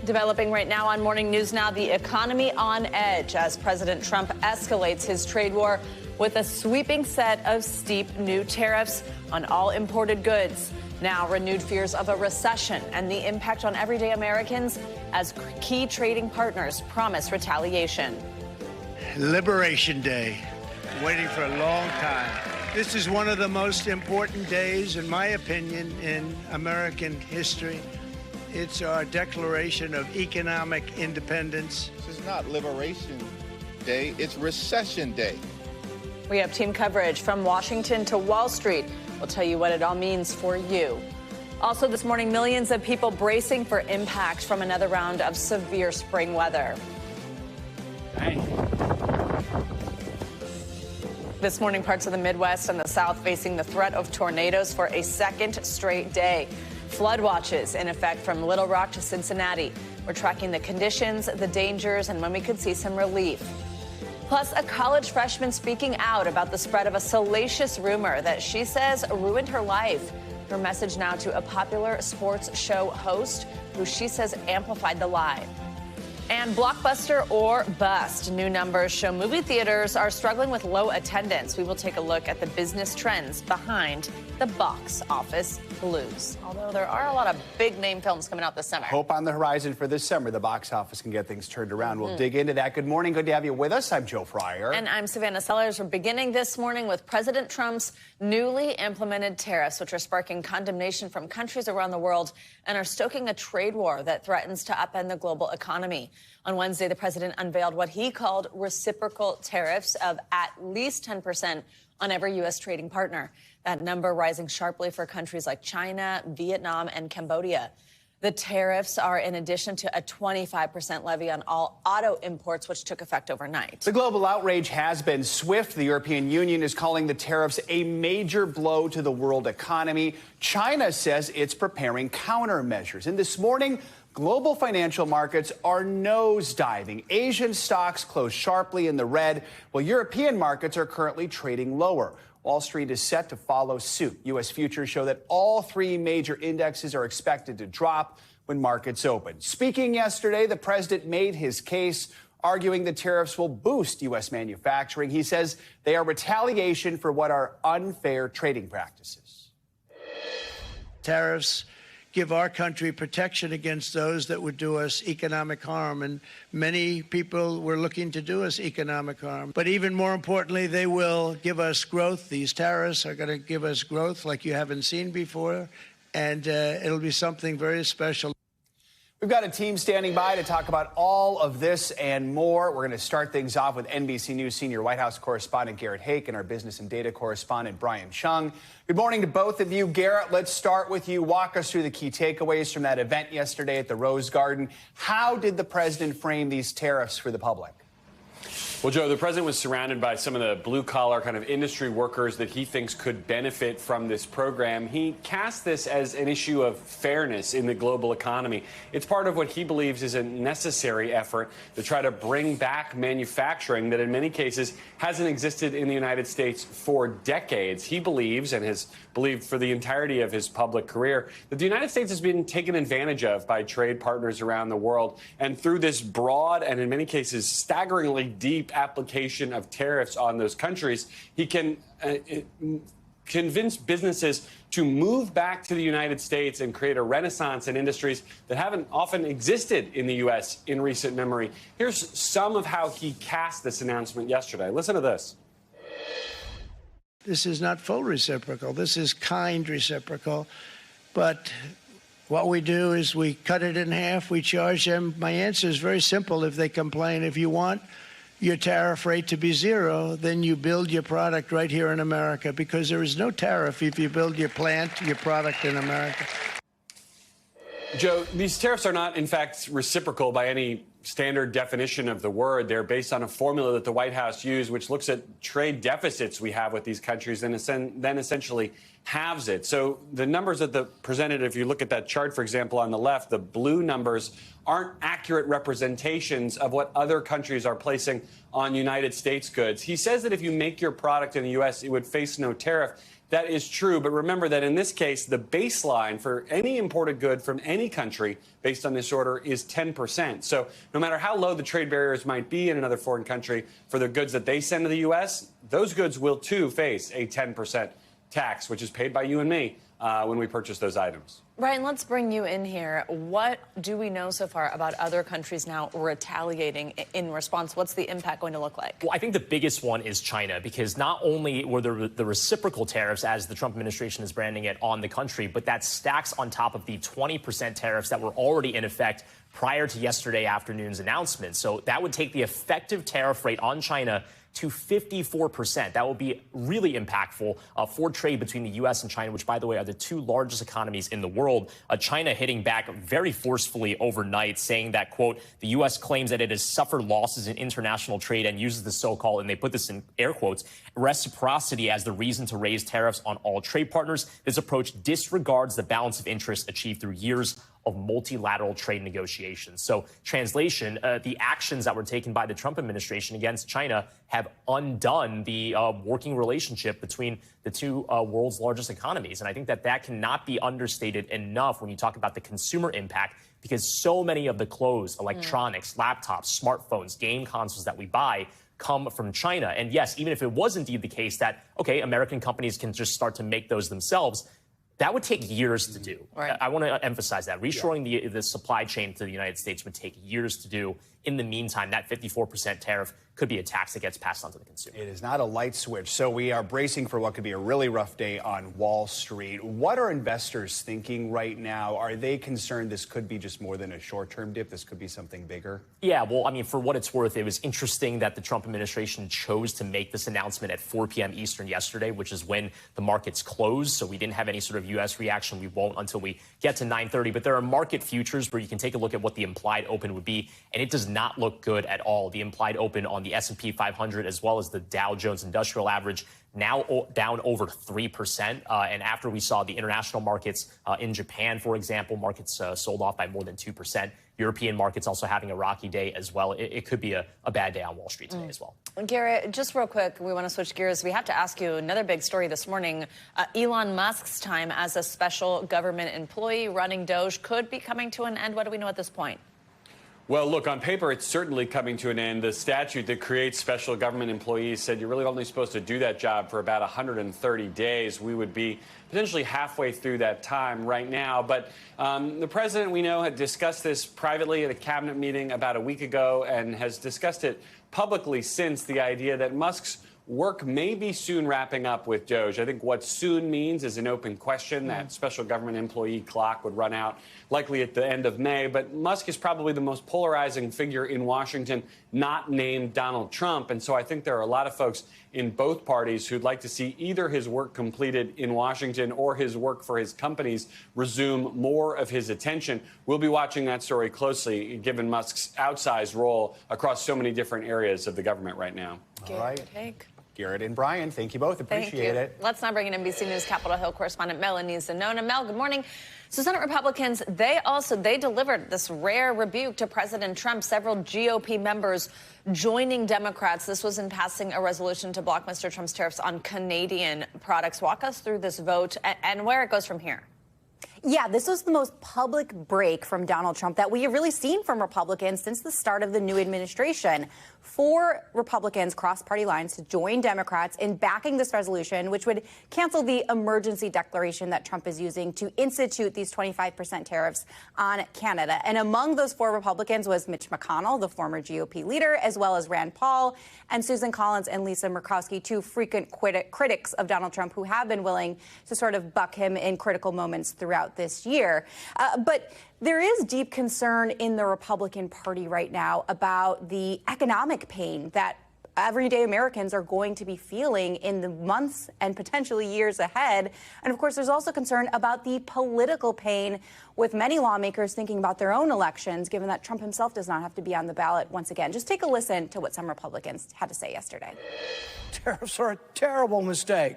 Developing right now on Morning News Now, the economy on edge as President Trump escalates his trade war with a sweeping set of steep new tariffs on all imported goods. Now, renewed fears of a recession and the impact on everyday Americans as key trading partners promise retaliation. Liberation Day. Waiting for a long time. This is one of the most important days, in my opinion, in American history. It's our declaration of economic independence. This is not Liberation Day, it's Recession Day. We have team coverage from Washington to Wall Street. We'll tell you what it all means for you. Also this morning, millions of people bracing for impact from another round of severe spring weather. This morning, parts of the Midwest and the South facing the threat of tornadoes for a second straight day. Flood watches in effect from Little Rock to Cincinnati. We're tracking the conditions, the dangers, and when we could see some relief. Plus, a college freshman speaking out about the spread of a salacious rumor that she says ruined her life. Her message now to a popular sports show host who she says amplified the lie. And blockbuster or bust. New numbers show movie theaters are struggling with low attendance. We will take a look at the business trends behind the box office blues. Although there are a lot of big name films coming out this summer. Hope on the horizon for this summer. The box office can get things turned around. We'll dig into that. Good morning. Good to have you with us. I'm Joe Fryer. And I'm Savannah Sellers. We're beginning this morning with President Trump's newly implemented tariffs, which are sparking condemnation from countries around the world and are stoking a trade war that threatens to upend the global economy. On Wednesday, the president unveiled what he called reciprocal tariffs of at least 10% on every U.S. trading partner. That number rising sharply for countries like China, Vietnam, and Cambodia. The tariffs are in addition to a 25% levy on all auto imports, which took effect overnight. The global outrage has been swift. The European Union is calling the tariffs a major blow to the world economy. China says it's preparing countermeasures. And this morning, global financial markets are nosediving. Asian stocks closed sharply in the red, while European markets are currently trading lower. Wall Street is set to follow suit. U.S. futures show that all three major indexes are expected to drop when markets open. Speaking yesterday, the president made his case, arguing the tariffs will boost U.S. manufacturing. He says they are retaliation for what are unfair trading practices. Tariffs give our country protection against those that would do us economic harm. And many people were looking to do us economic harm. But even more importantly, they will give us growth. These tariffs are going to give us growth like you haven't seen before. And it'll be something very special. We've got a team standing by to talk about all of this and more. We're going to start things off with NBC News senior White House correspondent Garrett Hake and our business and data correspondent Brian Chung. Good morning to both of you. Garrett, let's start with you. Walk us through the key takeaways from that event yesterday at the Rose Garden. How did the president frame these tariffs for the public? Well, Joe, the president was surrounded by some of the blue-collar kind of industry workers that he thinks could benefit from this program. He cast this as an issue of fairness in the global economy. It's part of what he believes is a necessary effort to try to bring back manufacturing that in many cases hasn't existed in the United States for decades. He believes, and has believed for the entirety of his public career, that the United States has been taken advantage of by trade partners around the world. And through this broad and in many cases staggeringly deep application of tariffs on those countries, he can convince businesses to move back to the United States and create a renaissance in industries that haven't often existed in the U.S. in recent memory. Here's some of how he cast this announcement yesterday. Listen to this. This is not full reciprocal. This is kind reciprocal. But what we do is we cut it in half. We charge them. My answer is very simple. If they complain, if you want your tariff rate to be zero, then you build your product right here in America, because there is no tariff if you build your plant, your product in America. Joe, these tariffs are not, in fact, reciprocal by any standard definition of the word. They're based on a formula that the White House used, which looks at trade deficits we have with these countries and then essentially halves it. So the numbers that the presented, if you look at that chart, for example, on the left, the blue numbers aren't accurate representations of what other countries are placing on United States goods. He says that if you make your product in the U.S., it would face no tariff. That is true, but remember that in this case, the baseline for any imported good from any country based on this order is 10%. So no matter how low the trade barriers might be in another foreign country for the goods that they send to the U.S., those goods will too face a 10% tax, which is paid by you and me when we purchase those items. Ryan, let's bring you in here. What do we know so far about other countries now retaliating in response? What's the impact going to look like? Well, I think the biggest one is China, because not only were there the reciprocal tariffs, as the Trump administration is branding it, on the country, but that stacks on top of the 20% tariffs that were already in effect prior to yesterday afternoon's announcement. So that would take the effective tariff rate on China to 54%. That will be really impactful for trade between the U.S. and China, which, by the way, are the two largest economies in the world. China hitting back very forcefully overnight, saying that, quote, the U.S. claims that it has suffered losses in international trade and uses the so-called, and they put this in air quotes, reciprocity as the reason to raise tariffs on all trade partners. This approach disregards the balance of interests achieved through years of multilateral trade negotiations. So, translation, the actions that were taken by the Trump administration against China have undone the working relationship between the two world's largest economies. And I think that that cannot be understated enough when you talk about the consumer impact, because so many of the clothes, electronics, laptops, smartphones, game consoles that we buy come from China. And yes, even if it was indeed the case that, okay, American companies can just start to make those themselves, that would take years to do. Right. I want to emphasize that. Reshoring the supply chain to the United States would take years to do. In the meantime, that 54% tariff could be a tax that gets passed on to the consumer. It is not a light switch, so we are bracing for what could be a really rough day on Wall Street. What are investors thinking right now? Are they concerned this could be just more than a short-term dip? This could be something bigger? Yeah, well, I mean, for what it's worth, it was interesting that the Trump administration chose to make this announcement at 4 p.m. Eastern yesterday, which is when the markets closed. So we didn't have any sort of U.S. reaction. We won't until we get to 9:30. But there are market futures where you can take a look at what the implied open would be, and it does not look good at all. The implied open on the S&P 500 as well as the Dow Jones Industrial Average now down over 3%. And after we saw the international markets in Japan, for example, markets sold off by more than 2%. European markets also having a rocky day as well. It could be a bad day on Wall Street today as well. Garrett, just real quick, we want to switch gears. We have to ask you another big story this morning. Elon Musk's time as a special government employee running Doge could be coming to an end. What do we know at this point? Well, look, on paper, it's certainly coming to an end. The statute that creates special government employees said you're really only supposed to do that job for about 130 days. We would be potentially halfway through that time right now. But the president, we know, had discussed this privately at a cabinet meeting about a week ago and has discussed it publicly since, the idea that Musk's work may be soon wrapping up with Doge. I think what soon means is an open question. That special government employee clock would run out likely at the end of May. But Musk is probably the most polarizing figure in Washington, not named Donald Trump. And so I think there are a lot of folks in both parties who'd like to see either his work completed in Washington or his work for his companies resume more of his attention. We'll be watching that story closely, given Musk's outsized role across so many different areas of the government right now. All right. Garrett and Brian, thank you both. Appreciate it. Let's now bring in NBC News Capitol Hill correspondent Melanie Zanona. Mel, good morning. So Senate Republicans, they delivered this rare rebuke to President Trump. Several GOP members joining Democrats. This was in passing a resolution to block Mr. Trump's tariffs on Canadian products. Walk us through this vote and where it goes from here. Yeah, this was the most public break from Donald Trump that we have really seen from Republicans since the start of the new administration. 4 Republicans crossed party lines to join Democrats in backing this resolution, which would cancel the emergency declaration that Trump is using to institute these 25% tariffs on Canada. And among those 4 Republicans was Mitch McConnell, the former GOP leader, as well as Rand Paul and Susan Collins and Lisa Murkowski, 2 frequent critics of Donald Trump who have been willing to sort of buck him in critical moments throughout this year. But there is deep concern in the Republican Party right now about the economic pain that everyday Americans are going to be feeling in the months and potentially years ahead. And of course, there's also concern about the political pain, with many lawmakers thinking about their own elections, given that Trump himself does not have to be on the ballot once again. Just take a listen to what some Republicans had to say yesterday. Tariffs are a terrible mistake.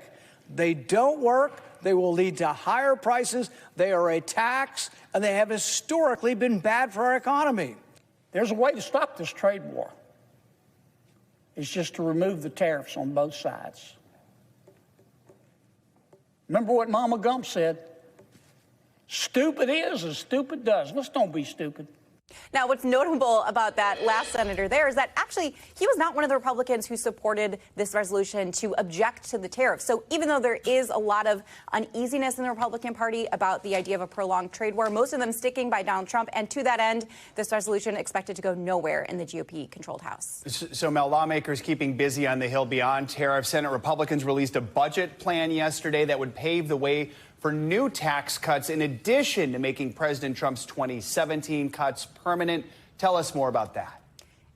They don't work. They will lead to higher prices. They are a tax, and they have historically been bad for our economy. There's a way to stop this trade war. It's just to remove the tariffs on both sides. Remember what Mama Gump said? Stupid is as stupid does. Let's don't be stupid. Now, what's notable about that last senator there is that actually he was not one of the Republicans who supported this resolution to object to the tariffs. So even though there is a lot of uneasiness in the Republican Party about the idea of a prolonged trade war, most of them sticking by Donald Trump. And to that end, this resolution expected to go nowhere in the GOP-controlled House. So, Mel, lawmakers keeping busy on the Hill beyond tariffs. Senate Republicans released a budget plan yesterday that would pave the way for new tax cuts, in addition to making President Trump's 2017 cuts permanent. Tell us more about that.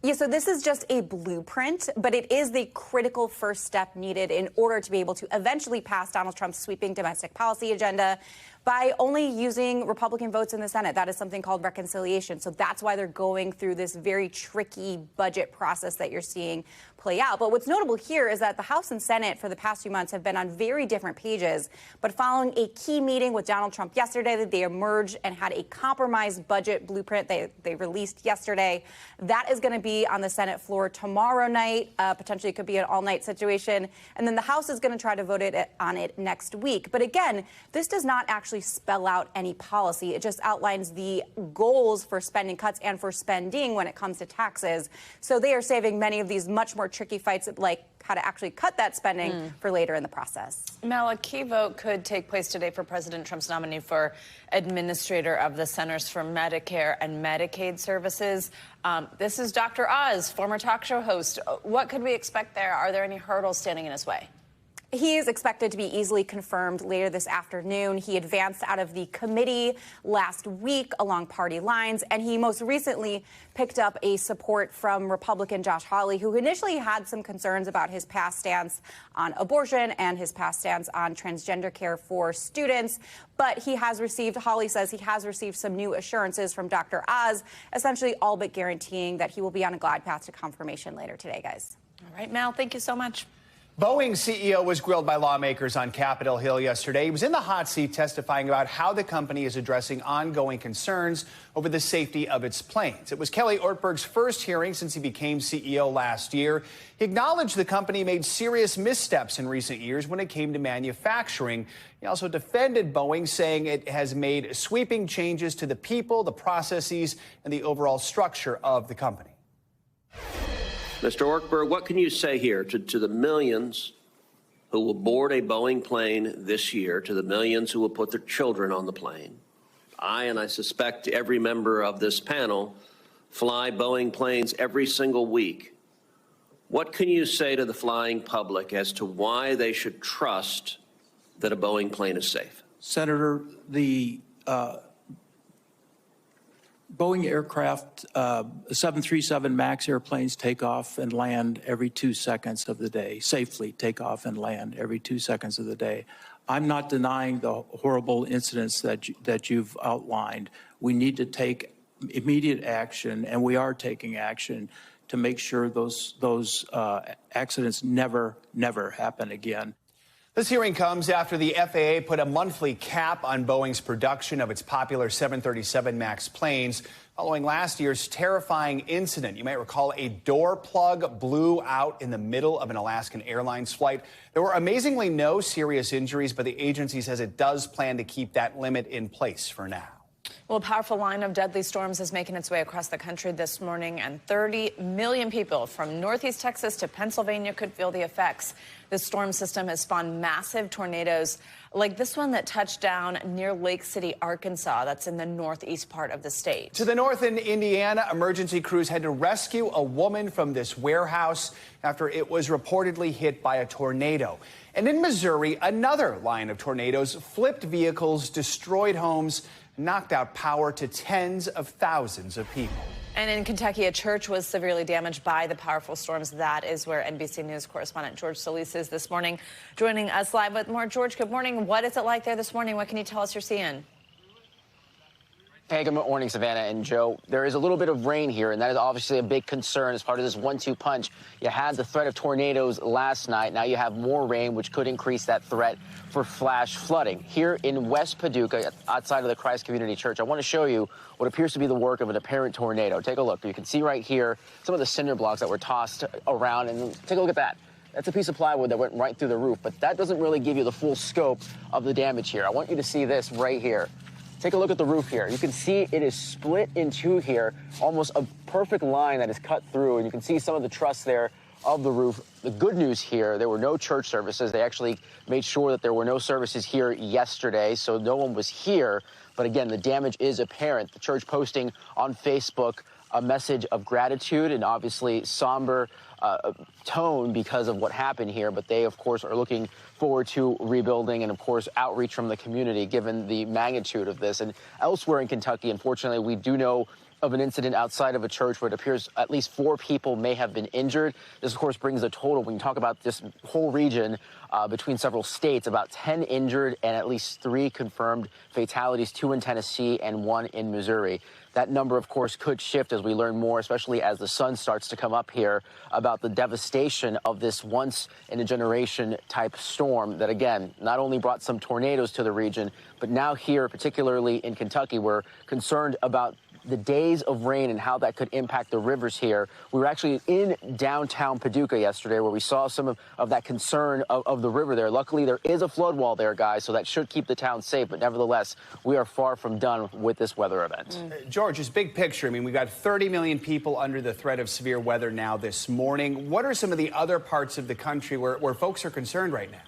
Yeah, so this is just a blueprint, but it is the critical first step needed in order to be able to eventually pass Donald Trump's sweeping domestic policy agenda by only using Republican votes in the Senate. That is something called reconciliation. So that's why they're going through this very tricky budget process that you're seeing play out. But what's notable here is that the House and Senate for the past few months have been on very different pages. But following a key meeting with Donald Trump yesterday, that they emerged and had a compromised budget blueprint they released yesterday. That is going to be on the Senate floor tomorrow night. Potentially it could be an all-night situation. And then the House is going to try to vote on it next week. But again, this does not actually spell out any policy. It just outlines the goals for spending cuts and for spending when it comes to taxes. So they are saving many of these much more tricky fights, like how to actually cut that spending, for later in the process. Mel, a key vote could take place today for President Trump's nominee for administrator of the Centers for Medicare and Medicaid Services. This is Dr. Oz, former talk show host. What could we expect there? Are there any hurdles standing in his way? He is expected to be easily confirmed later this afternoon. He advanced out of the committee last week along party lines, and he most recently picked up a support from Republican Josh Hawley, who initially had some concerns about his past stance on abortion and his past stance on transgender care for students. But Hawley says he has received some new assurances from Dr. Oz, essentially all but guaranteeing that he will be on a glide path to confirmation later today, guys. All right, Mel, thank you so much. Boeing CEO was grilled by lawmakers on Capitol Hill yesterday. He was in the hot seat testifying about how the company is addressing ongoing concerns over the safety of its planes. It was Kelly Ortberg's first hearing since he became CEO last year. He acknowledged the company made serious missteps in recent years when it came to manufacturing. He also defended Boeing, saying it has made sweeping changes to the people, the processes, and the overall structure of the company. Mr. Ortberg, what can you say here to the millions who will board a Boeing plane this year, to the millions who will put their children on the plane? And I suspect every member of this panel fly Boeing planes every single week. What can you say to the flying public as to why they should trust that a Boeing plane is safe? Senator, the Boeing aircraft, 737 MAX airplanes take off and land every 2 seconds of the day, safely take off and land every 2 seconds of the day. I'm not denying the horrible incidents that you've outlined. We need to take immediate action, and we are taking action to make sure those accidents never happen again. This hearing comes after the FAA put a monthly cap on Boeing's production of its popular 737 MAX planes following last year's terrifying incident. You might recall a door plug blew out in the middle of an Alaskan Airlines flight. There were amazingly no serious injuries, but the agency says it does plan to keep that limit in place for now. Well, a powerful line of deadly storms is making its way across the country this morning, and 30 million people from northeast Texas to Pennsylvania could feel the effects. This storm system has spawned massive tornadoes like this one that touched down near Lake City, Arkansas. That's in the northeast part of the state. To the north in Indiana, emergency crews had to rescue a woman from this warehouse after it was reportedly hit by a tornado. And in Missouri, another line of tornadoes flipped vehicles, destroyed homes, knocked out power to tens of thousands of people. And in Kentucky, a church was severely damaged by the powerful storms. That is where NBC News correspondent George Solis is this morning, joining us live with more. George, good morning. What is it like there this morning? What can you tell us you're seeing? Hey, good morning, Savannah and Joe. There is a little bit of rain here, and that is obviously a big concern as part of this 1-2 punch. You had the threat of tornadoes last night. Now you have more rain, which could increase that threat for flash flooding. Here in West Paducah, outside of the Christ Community Church, I want to show you what appears to be the work of an apparent tornado. Take a look. You can see right here some of the cinder blocks that were tossed around, and take a look at that. That's a piece of plywood that went right through the roof, but that doesn't really give you the full scope of the damage here. I want you to see this right here. Take a look at the roof here. You can see it is split in two here, almost a perfect line that is cut through, and you can see some of the truss there of the roof. The good news here, there were no church services. They actually made sure that there were no services here yesterday, so no one was here. But again, the damage is apparent. The church posting on Facebook a message of gratitude and obviously somber tone because of what happened here. But they, of course, are looking forward to rebuilding and, of course, outreach from the community, given the magnitude of this. And elsewhere in Kentucky, unfortunately, we do know of an incident outside of a church where it appears at least 4 people may have been injured. This, of course, brings the total, when you talk about this whole region between several states, about 10 injured and at least 3 confirmed fatalities, 2 in Tennessee and 1 in Missouri. That number, of course, could shift as we learn more, especially as the sun starts to come up here, about the devastation of this once-in-a-generation type storm that, again, not only brought some tornadoes to the region, but now here, particularly in Kentucky, we're concerned about the days of rain and how that could impact the rivers here. We were actually in downtown Paducah yesterday where we saw some of that concern of the river there. Luckily, there is a flood wall there, guys, so that should keep the town safe. But nevertheless, we are far from done with this weather event. George, just big picture. I mean, we've got 30 million people under the threat of severe weather now this morning. What are some of the other parts of the country where folks are concerned right now?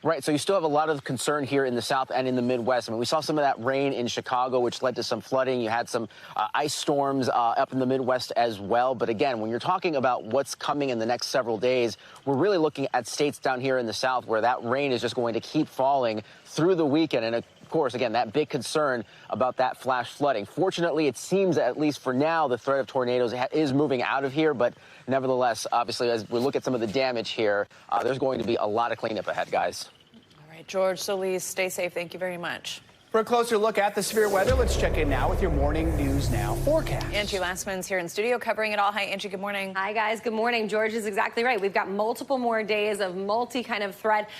Right, so you still have a lot of concern here in the South and in the Midwest. I mean, we saw some of that rain in Chicago, which led to some flooding. You had some ice storms up in the Midwest as well. But again, when you're talking about what's coming in the next several days, we're really looking at states down here in the South where that rain is just going to keep falling through the weekend. And of course, again, that big concern about that flash flooding. Fortunately, it seems, at least for now, the threat of tornadoes is moving out of here. But nevertheless, obviously, as we look at some of the damage here, there's going to be a lot of cleanup ahead, guys. All right, George Solis, stay safe. Thank you very much. For a closer look at the severe weather, let's check in now with your Morning News Now forecast. Angie Lastman's here in studio covering it all. Hi, Angie. Good morning. Hi, guys. Good morning. George is exactly right. We've got multiple more days of kind of threat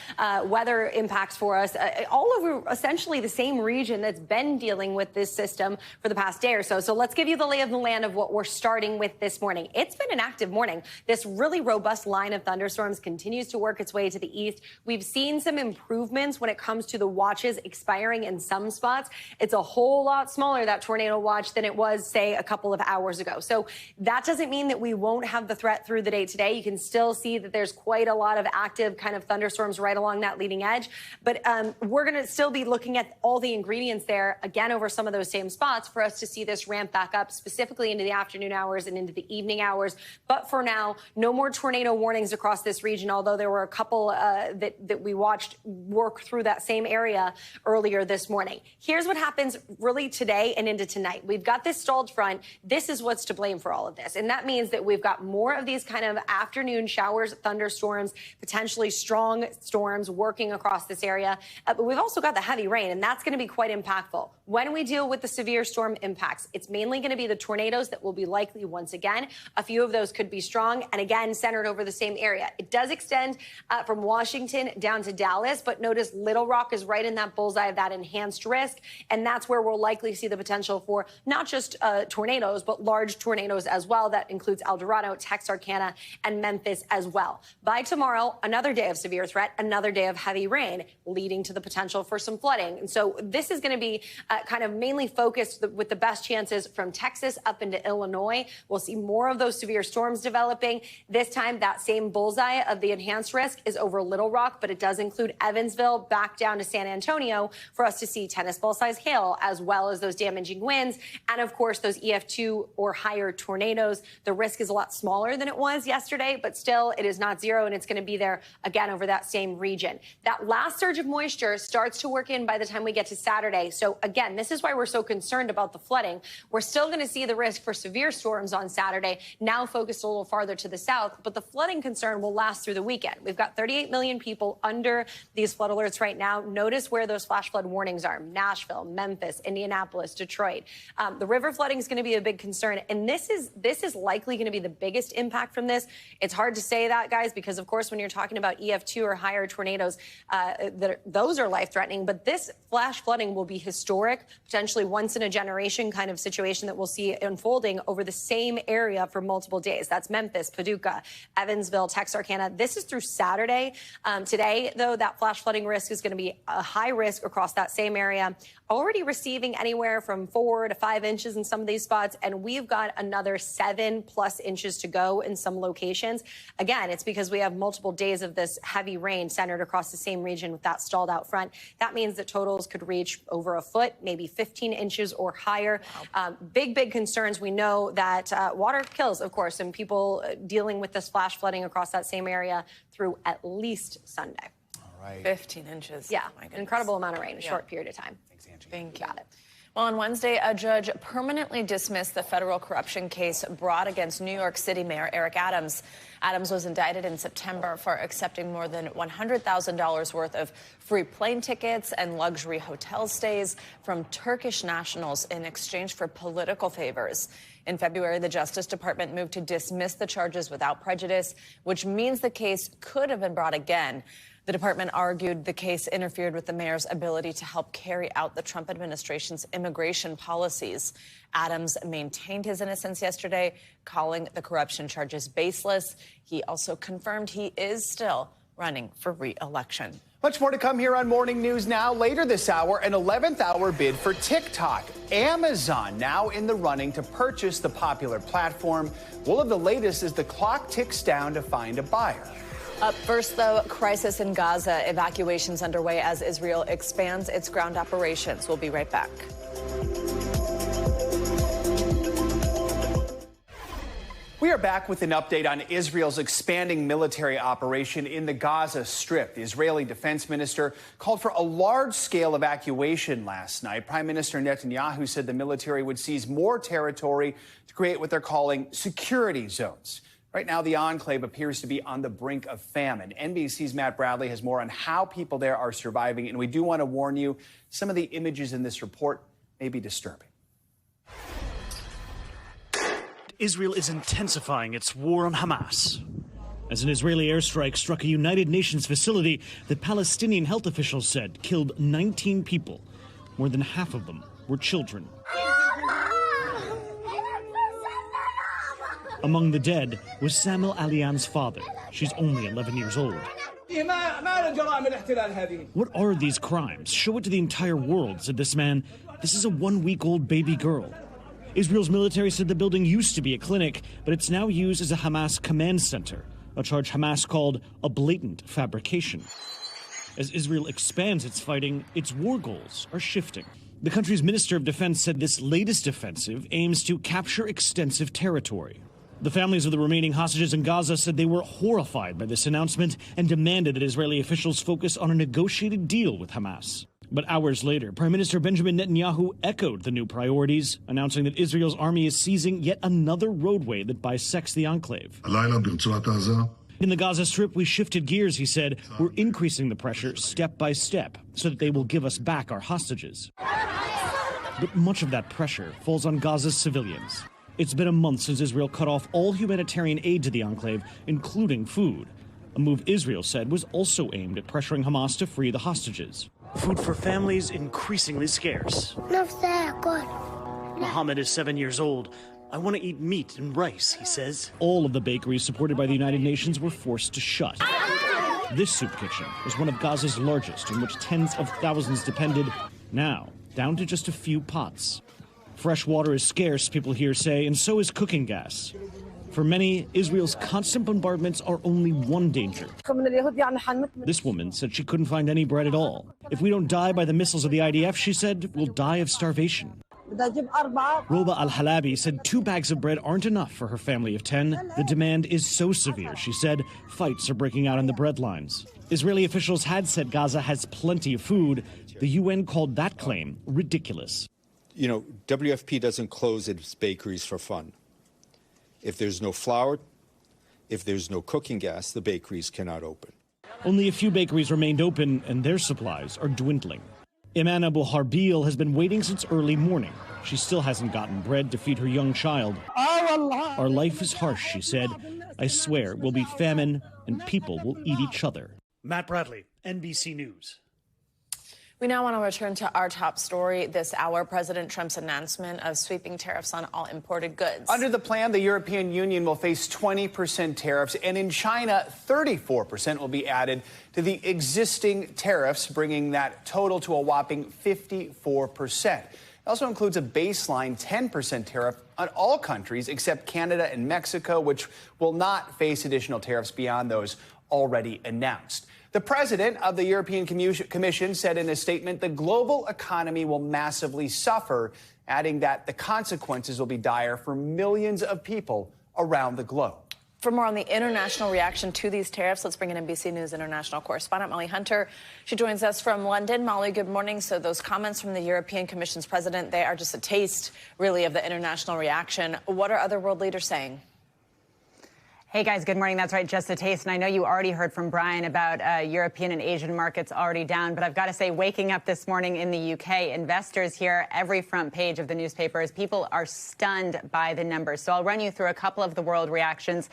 weather impacts for us all over essentially the same region that's been dealing with this system for the past day or so. So let's give you the lay of the land of what we're starting with this morning. It's been an active morning. This really robust line of thunderstorms continues to work its way to the east. We've seen some improvements when it comes to the watches expiring in some spots. It's a whole lot smaller, that tornado watch, than it was, say, a couple of hours ago. So that doesn't mean that we won't have the threat through the day today. You can still see that there's quite a lot of active kind of thunderstorms right along that leading edge. But we're going to still be looking at all the ingredients there, again, over some of those same spots for us to see this ramp back up, specifically into the afternoon hours and into the evening hours. But for now, no more tornado warnings across this region, although there were a couple that we watched work through that same area earlier this morning. Here's what happens really today and into tonight. We've got this stalled front. This is what's to blame for all of this. And that means that we've got more of these kind of afternoon showers, thunderstorms, potentially strong storms working across this area. But we've also got the heavy rain, and that's going to be quite impactful. When we deal with the severe storm impacts, it's mainly going to be the tornadoes that will be likely once again. A few of those could be strong and again centered over the same area. It does extend from Washington down to Dallas, but notice Little Rock is right in that bullseye of that enhanced risk. And that's where we'll likely see the potential for not just tornadoes, but large tornadoes as well. That includes El Dorado, Texarkana, and Memphis as well. By tomorrow, another day of severe threat, another day of heavy rain, leading to the potential for some flooding. And so this is going to be kind of mainly focused with the best chances from Texas up into Illinois. We'll see more of those severe storms developing. This time, that same bullseye of the enhanced risk is over Little Rock, but it does include Evansville back down to San Antonio for us to see tennis ball size hail, as well as those damaging winds. And of course, those EF2 or higher tornadoes. The risk is a lot smaller than it was yesterday, but still it is not zero, and it's going to be there again over that same region. That last surge of moisture starts to work in by the time we get to Saturday. So again, this is why we're so concerned about the flooding. We're still going to see the risk for severe storms on Saturday, now focused a little farther to the south, but the flooding concern will last through the weekend. We've got 38 million people under these flood alerts right now. Notice where those flash flood warnings are. from Nashville, Memphis, Indianapolis, Detroit. The river flooding is going to be a big concern, and this is likely going to be the biggest impact from this. It's hard to say that, guys, because of course when you're talking about EF2 or higher tornadoes, those are life-threatening. But this flash flooding will be historic, potentially once in a generation kind of situation that we'll see unfolding over the same area for multiple days. That's Memphis, Paducah, Evansville, Texarkana. This is through Saturday. Today, though, that flash flooding risk is going to be a high risk across that same area. Already receiving anywhere from 4 to 5 inches in some of these spots, and we've got another 7+ inches to go in some locations. Again, it's because we have multiple days of this heavy rain centered across the same region with that stalled out front. That means that totals could reach over a foot, maybe 15 inches or higher. Wow. Big concerns. We know that water kills, of course, and people dealing with this flash flooding across that same area through at least Sunday. All right. 15 inches. Yeah, an incredible amount of rain in a short period of time. Thanks, Angie. Thank you. Got it. Well, on Wednesday, a judge permanently dismissed the federal corruption case brought against New York City Mayor Eric Adams. Adams was indicted in September for accepting more than $100,000 worth of free plane tickets and luxury hotel stays from Turkish nationals in exchange for political favors. In February, the Justice Department moved to dismiss the charges without prejudice, which means the case could have been brought again. The department argued the case interfered with the mayor's ability to help carry out the Trump administration's immigration policies. Adams maintained his innocence yesterday, calling the corruption charges baseless. He also confirmed he is still running for re-election. Much more to come here on Morning News Now. Later this hour, an 11th hour bid for TikTok. Amazon now in the running to purchase the popular platform. We'll have the latest as the clock ticks down to find a buyer. Up first, though, crisis in Gaza. Evacuations underway as Israel expands its ground operations. We'll be right back. We are back with an update on Israel's expanding military operation in the Gaza Strip. The Israeli defense minister called for a large-scale evacuation last night. Prime Minister Netanyahu said the military would seize more territory to create what they're calling security zones. Right now, the enclave appears to be on the brink of famine. NBC's Matt Bradley has more on how people there are surviving, and we do want to warn you, some of the images in this report may be disturbing. Israel is intensifying its war on Hamas. As an Israeli airstrike struck a United Nations facility that Palestinian health officials said killed 19 people. More than half of them were children. Among the dead was Samuel Alian's father. She's only 11 years old. What are these crimes? Show it to the entire world, said this man. This is a 1-week-old baby girl. Israel's military said the building used to be a clinic, but it's now used as a Hamas command center, a charge Hamas called a blatant fabrication. As Israel expands its fighting, its war goals are shifting. The country's Minister of Defense said this latest offensive aims to capture extensive territory. The families of the remaining hostages in Gaza said they were horrified by this announcement and demanded that Israeli officials focus on a negotiated deal with Hamas. But hours later, Prime Minister Benjamin Netanyahu echoed the new priorities, announcing that Israel's army is seizing yet another roadway that bisects the enclave. In the Gaza Strip, we shifted gears, he said. We're increasing the pressure step by step so that they will give us back our hostages. But much of that pressure falls on Gaza's civilians. It's been a month since Israel cut off all humanitarian aid to the enclave, including food. A move Israel said was also aimed at pressuring Hamas to free the hostages. Food for families increasingly scarce. Mohammed is 7 years old. I want to eat meat and rice, he says. All of the bakeries supported by the United Nations were forced to shut. This soup kitchen was one of Gaza's largest, in which tens of thousands depended, now down to just a few pots. Fresh water is scarce, people here say, and so is cooking gas. For many, Israel's constant bombardments are only one danger. This woman said she couldn't find any bread at all. If we don't die by the missiles of the IDF, she said, we'll die of starvation. Roba al-Halabi said 2 bags of bread aren't enough for her family of 10. The demand is so severe, she said, fights are breaking out on the bread lines. Israeli officials had said Gaza has plenty of food. The UN called that claim ridiculous. You know, WFP doesn't close its bakeries for fun. If there's no flour, if there's no cooking gas, the bakeries cannot open. Only a few bakeries remained open, and their supplies are dwindling. Imana Boharbil has been waiting since early morning. She still hasn't gotten bread to feed her young child. Our life is harsh, she said. I swear we'll be famine and people will eat each other. Matt Bradley, NBC News. We now want to return to our top story this hour, President Trump's announcement of sweeping tariffs on all imported goods. Under the plan, the European Union will face 20% tariffs, and in China, 34% will be added to the existing tariffs, bringing that total to a whopping 54%. It also includes a baseline 10% tariff on all countries except Canada and Mexico, which will not face additional tariffs beyond those already announced. The president of the European Commission said in a statement the global economy will massively suffer, adding that the consequences will be dire for millions of people around the globe. For more on the international reaction to these tariffs, let's bring in NBC News international correspondent Molly Hunter. She joins us from London. Molly, good morning. So those comments from the European Commission's president, they are just a taste, really, of the international reaction. What are other world leaders saying? Hey, guys, good morning. That's right, just a taste. And I know you already heard from Brian about European and Asian markets already down. But I've got to say, waking up this morning in the UK, investors here, every front page of the newspapers, people are stunned by the numbers. So I'll run you through a couple of the world reactions.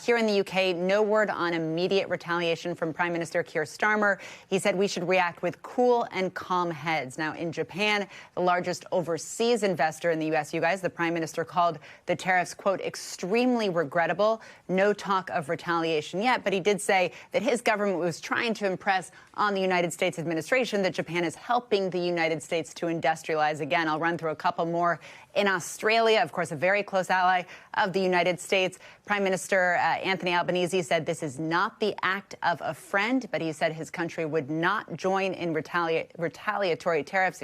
Here in the UK, no word on immediate retaliation from Prime Minister Keir Starmer. He said we should react with cool and calm heads. Now, in Japan, the largest overseas investor in the U.S., you guys, the Prime Minister called the tariffs, quote, extremely regrettable. No talk of retaliation yet, but he did say that his government was trying to impress on the United States administration that Japan is helping the United States to industrialize again. I'll run through a couple more. In Australia, of course, a very close ally of the United States, Prime Minister Anthony Albanese said this is not the act of a friend, but he said his country would not join in retaliatory tariffs,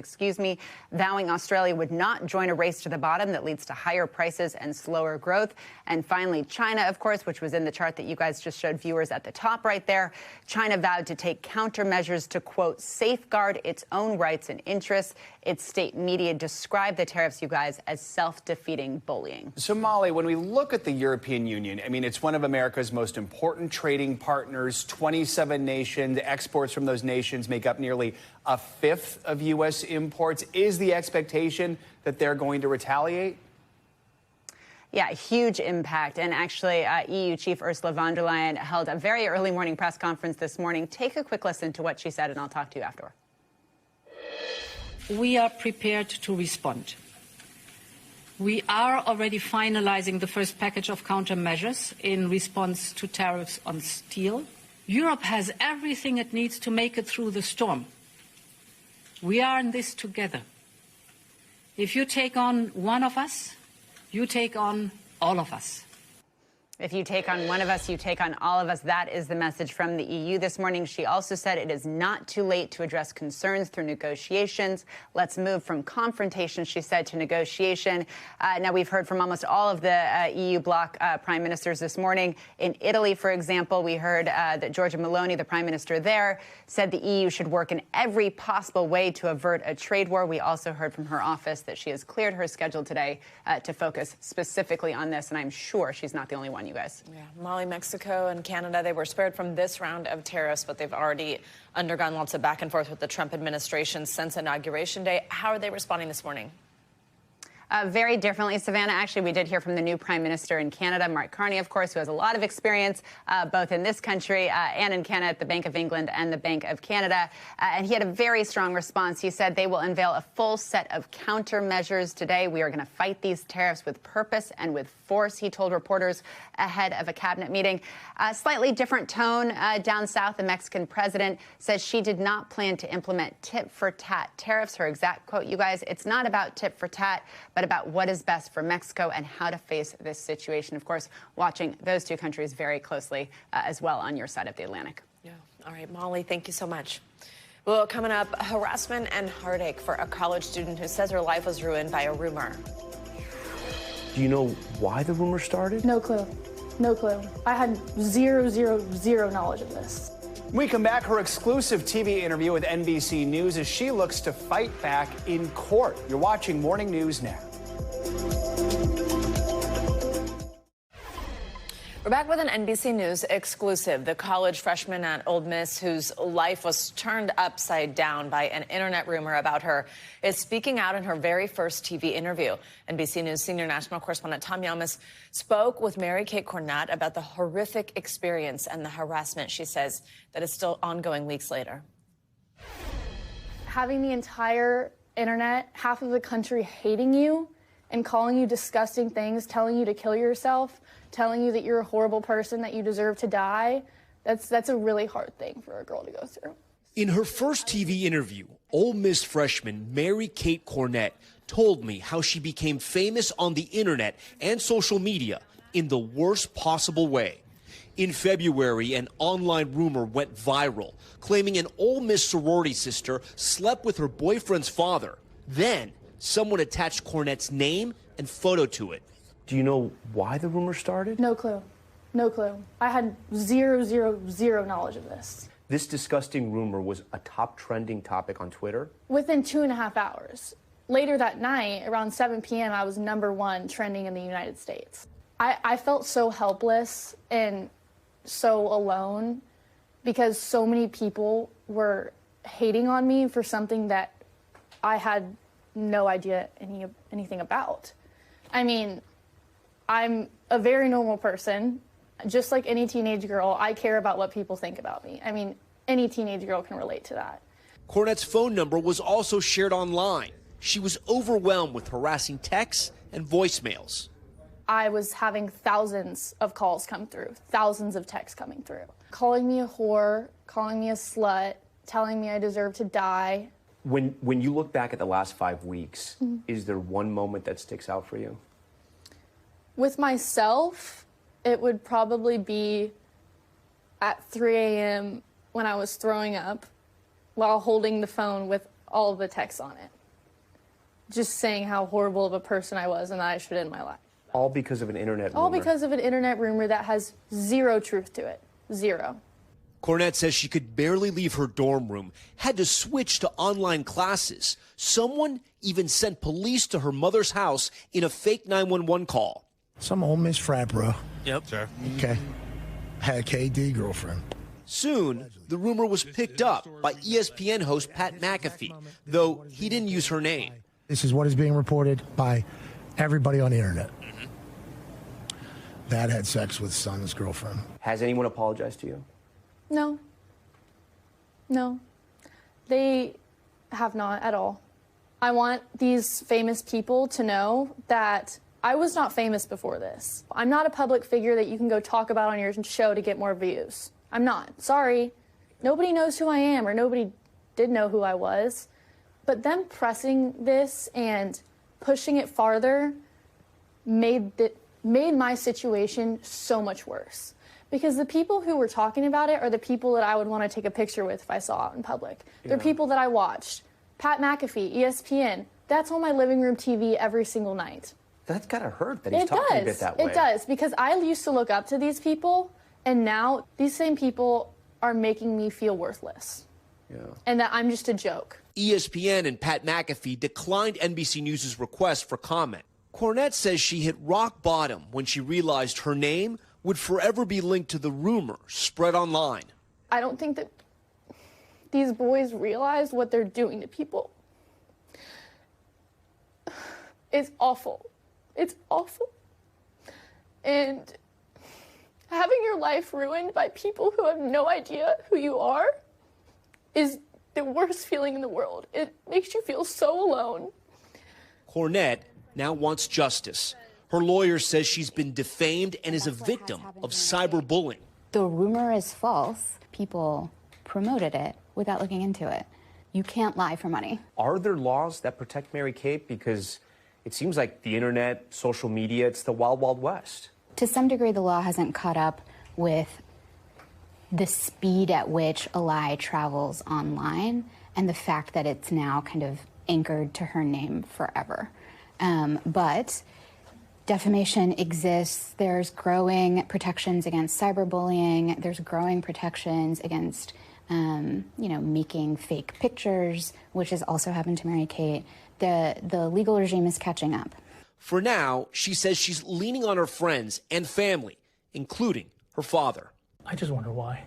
vowing Australia would not join a race to the bottom that leads to higher prices and slower growth. And finally, China, of course, which was in the chart that you guys just showed viewers at the top right there. China vowed to take countermeasures to, quote, safeguard its own rights and interests. Its state media described the tariffs, you guys, as self-defeating bullying. So, Molly, when we look at the European Union, I mean, it's one of America's most important trading partners, 27 nations. Exports from those nations make up nearly a fifth of U.S. imports. Is the expectation that they're going to retaliate? Yeah, huge impact. And actually, EU Chief Ursula von der Leyen held a very early morning press conference this morning. Take a quick listen to what she said, and I'll talk to you afterward. We are prepared to respond. We are already finalizing the first package of countermeasures in response to tariffs on steel. Europe has everything it needs to make it through the storm. We are in this together. If you take on one of us, you take on all of us. If you take on one of us, you take on all of us. That is the message from the EU this morning. She also said it is not too late to address concerns through negotiations. Let's move from confrontation, she said, to negotiation. Now, we've heard from almost all of the EU bloc prime ministers this morning. In Italy, for example, we heard that Giorgia Meloni, the prime minister there, said the EU should work in every possible way to avert a trade war. We also heard from her office that she has cleared her schedule today to focus specifically on this. And I'm sure she's not the only one, you guys. Yeah, Molly, Mexico and Canada, they were spared from this round of tariffs, but they've already undergone lots of back and forth with the Trump administration since Inauguration Day. How are they responding this morning? Very differently, Savannah. Actually, we did hear from the new prime minister in Canada, Mark Carney, of course, who has a lot of experience both in this country and in Canada at the Bank of England and the Bank of Canada. And he had a very strong response. He said they will unveil a full set of countermeasures today. We are going to fight these tariffs with purpose and with force, he told reporters ahead of a cabinet meeting. A slightly different tone down south. The Mexican president says she did not plan to implement tit-for-tat tariffs. Her exact quote, you guys, it's not about tit-for-tat, but about what is best for Mexico and how to face this situation. Of course, watching those two countries very closely as well on your side of the Atlantic. Yeah. All right, Molly, thank you so much. Well, coming up, harassment and heartache for a college student who says her life was ruined by a rumor. Do you know why the rumor started? No clue. No clue. I had zero knowledge of this. When we come back, her exclusive TV interview with NBC News as she looks to fight back in court. You're watching Morning News now. We're back with an NBC News exclusive. The college freshman at Ole Miss, whose life was turned upside down by an internet rumor about her, is speaking out in her very first TV interview. NBC News senior national correspondent Tom Yamas spoke with Mary-Kate Cornett about the horrific experience and the harassment she says that is still ongoing weeks later. Having the entire internet, half of the country hating you and calling you disgusting things, telling you to kill yourself, telling you that you're a horrible person, that you deserve to die, that's a really hard thing for a girl to go through. In her first TV interview, Ole Miss freshman Mary-Kate Cornett told me how she became famous on the internet and social media in the worst possible way. In February, an online rumor went viral, claiming an Ole Miss sorority sister slept with her boyfriend's father. Then, someone attached Cornett's name and photo to it. Do you know why the rumor started? No clue. No clue. I had zero knowledge of this. This disgusting rumor was a top trending topic on Twitter. Within 2.5 hours. Later that night, around 7 p.m., I was #1 trending in the United States. I felt so helpless and so alone because so many people were hating on me for something that I had no idea anything about. I mean, I'm a very normal person. Just like any teenage girl, I care about what people think about me. I mean, any teenage girl can relate to that. Cornett's phone number was also shared online. She was overwhelmed with harassing texts and voicemails. I was having thousands of calls come through, thousands of texts coming through, calling me a whore, calling me a slut, telling me I deserve to die. When you look back at the last 5 weeks, is there one moment that sticks out for you? With myself, it would probably be at 3 a.m. when I was throwing up while holding the phone with all of the texts on it. Just saying how horrible of a person I was and that I should end my life. All because of an internet rumor? All because of an internet rumor that has zero truth to it. Zero. Cornett says she could barely leave her dorm room, had to switch to online classes. Someone even sent police to her mother's house in a fake 911 call. Some Ole Miss frat bro. Yep. Sure. Okay. Had a KD girlfriend. Soon, the rumor was picked up by ESPN host Pat McAfee, though he didn't use her name. This is what is being reported by everybody on the internet. Dad had sex with son's girlfriend. Has anyone apologized to you? No. No. They have not at all. I want these famous people to know that I was not famous before this. I'm not a public figure that you can go talk about on your show to get more views. I'm not. Sorry. Nobody knows who I am, or nobody did know who I was. But them pressing this and pushing it farther made my situation so much worse. Because the people who were talking about it are the people that I would want to take a picture with if I saw it in public. They're people that I watched. Pat McAfee, ESPN, that's on my living room TV every single night. That's gotta hurt that he's talking a bit that way. It does, because I used to look up to these people, and now these same people are making me feel worthless. Yeah. And that I'm just a joke. ESPN and Pat McAfee declined NBC News' request for comment. Cornett says she hit rock bottom when she realized her name would forever be linked to the rumor spread online. I don't think that these boys realize what they're doing to people. It's awful. It's awful. And having your life ruined by people who have no idea who you are is the worst feeling in the world. It makes you feel so alone. Cornett now wants justice. Her lawyer says she's been defamed and is a victim of cyberbullying. The rumor is false. People promoted it without looking into it. You can't lie for money. Are there laws that protect Mary-Kate? Because it seems like the internet, social media, it's the wild, wild west. To some degree, the law hasn't caught up with the speed at which a lie travels online and the fact that it's now kind of anchored to her name forever. But defamation exists. There's growing protections against cyberbullying. There's growing protections against, making fake pictures, which has also happened to Mary-Kate. The legal regime is catching up. For now, she says she's leaning on her friends and family including her father. I just wonder why.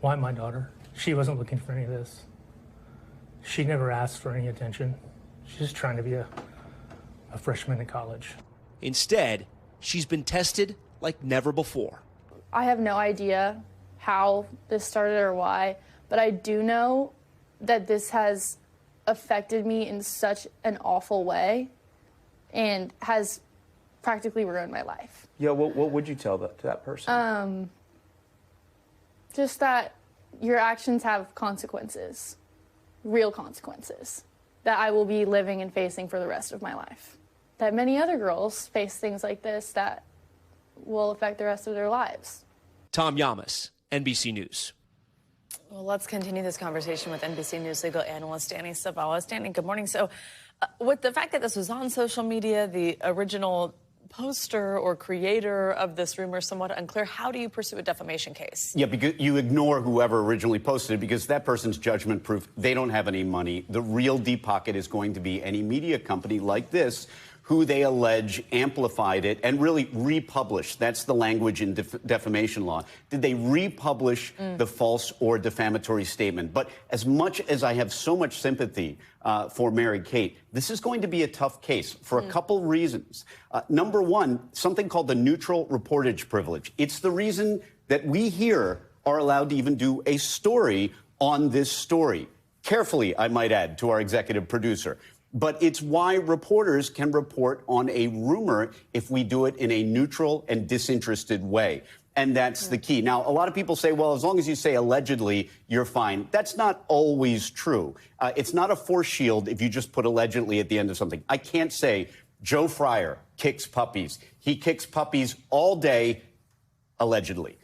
Why my daughter? She wasn't looking for any of this. She never asked for any attention. She's just trying to be a freshman in college. Instead, she's been tested like never before. I have no idea how this started or why, but I do know that this has affected me in such an awful way and has practically ruined my life. Yeah, what would you tell to that person? Just that your actions have consequences, real consequences, that I will be living and facing for the rest of my life. That many other girls face things like this that will affect the rest of their lives. Tom Yamas, NBC News. Well, let's continue this conversation with NBC News legal analyst Danny Savalas. Danny, good morning. So with the fact that this was on social media, the original poster or creator of this rumor somewhat unclear, how do you pursue a defamation case? Yeah, because you ignore whoever originally posted it because that person's judgment proof. They don't have any money. The real deep pocket is going to be any media company like this who they allege amplified it and really republished. That's the language in defamation law. Did they republish the false or defamatory statement? But as much as I have so much sympathy for Mary Kate, this is going to be a tough case for a couple reasons. Number one, something called the neutral reportage privilege. It's the reason that we here are allowed to even do a story on this story. Carefully, I might add, to our executive producer. But it's why reporters can report on a rumor if we do it in a neutral and disinterested way. And that's the key. Now, a lot of people say, well, as long as you say allegedly, you're fine. That's not always true. It's not a force shield if you just put allegedly at the end of something. I can't say Joe Fryer kicks puppies. He kicks puppies all day, allegedly.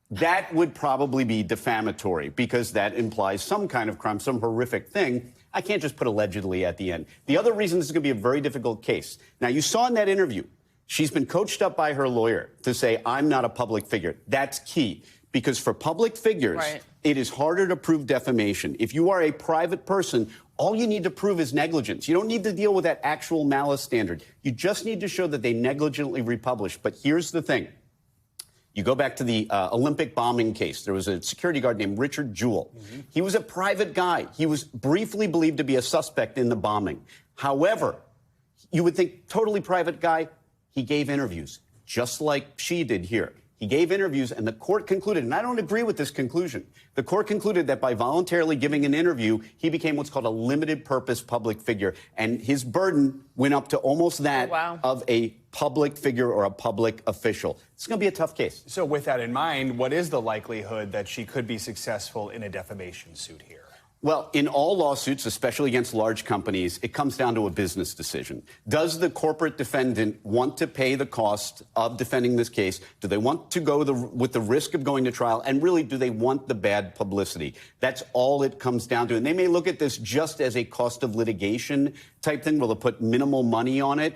That would probably be defamatory because that implies some kind of crime, some horrific thing. I can't just put allegedly at the end. The other reason this is going to be a very difficult case. Now, you saw in that interview, she's been coached up by her lawyer to say, I'm not a public figure. That's key because for public figures, it is harder to prove defamation. If you are a private person, all you need to prove is negligence. You don't need to deal with that actual malice standard. You just need to show that they negligently republished. But here's the thing. You go back to the Olympic bombing case. There was a security guard named Richard Jewell. He was a private guy. He was briefly believed to be a suspect in the bombing. However, you would think totally private guy. He gave interviews, just like she did here. He gave interviews, and the court concluded, and I don't agree with this conclusion, the court concluded that by voluntarily giving an interview, he became what's called a limited purpose public figure. And his burden went up to almost that of a public figure or a public official. It's going to be a tough case. So with that in mind, what is the likelihood that she could be successful in a defamation suit here? Well, in all lawsuits, especially against large companies, it comes down to a business decision. Does the corporate defendant want to pay the cost of defending this case? Do they want to go with the risk of going to trial? And really, do they want the bad publicity? That's all it comes down to. And they may look at this just as a cost of litigation type thing. Will they put minimal money on it?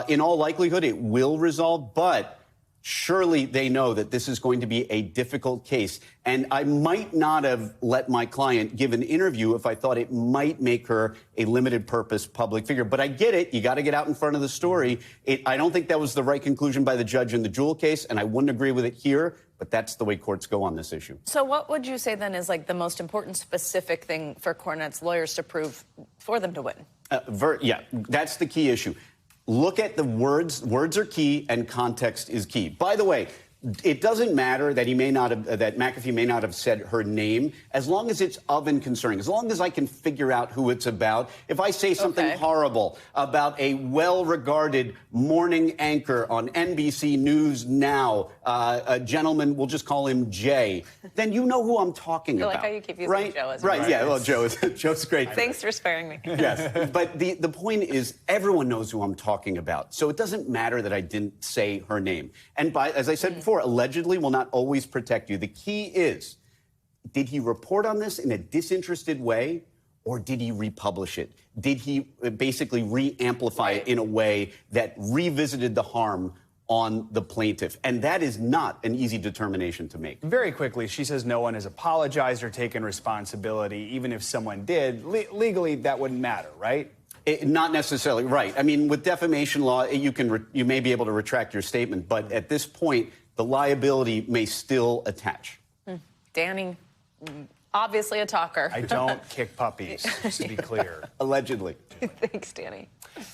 In all likelihood, it will resolve, but surely they know that this is going to be a difficult case. And I might not have let my client give an interview if I thought it might make her a limited purpose public figure. But I get it. You got to get out in front of the story. I don't think that was the right conclusion by the judge in the Jewell case, and I wouldn't agree with it here. But that's the way courts go on this issue. So what would you say then is like the most important specific thing for Cornette's lawyers to prove for them to win? Yeah, that's the key issue. Look at the words. Words are key, and context is key. By the way, it doesn't matter that that McAfee may not have said her name, as long as it's of and concerning, as long as I can figure out who it's about. If I say something horrible about a well-regarded morning anchor on NBC News Now, a gentleman, we'll just call him Jay, then you know who I'm talking about. I like how you keep using Joe as Right, yeah, well, Joe's great. Thanks for sparing me. Yes, but the point is everyone knows who I'm talking about. So it doesn't matter that I didn't say her name. And as I said before, allegedly will not always protect you. The key is, did he report on this in a disinterested way, or did he republish it? Did he basically re-amplify it in a way that revisited the harm on the plaintiff? And that is not an easy determination to make. Very quickly, she says no one has apologized or taken responsibility. Even if someone did, legally that wouldn't matter, right? Not necessarily, right. I mean, with defamation law, you may be able to retract your statement, but at this point, the liability may still attach. Danny, obviously a talker. I don't kick puppies, just to be clear. Allegedly. Thanks, Danny.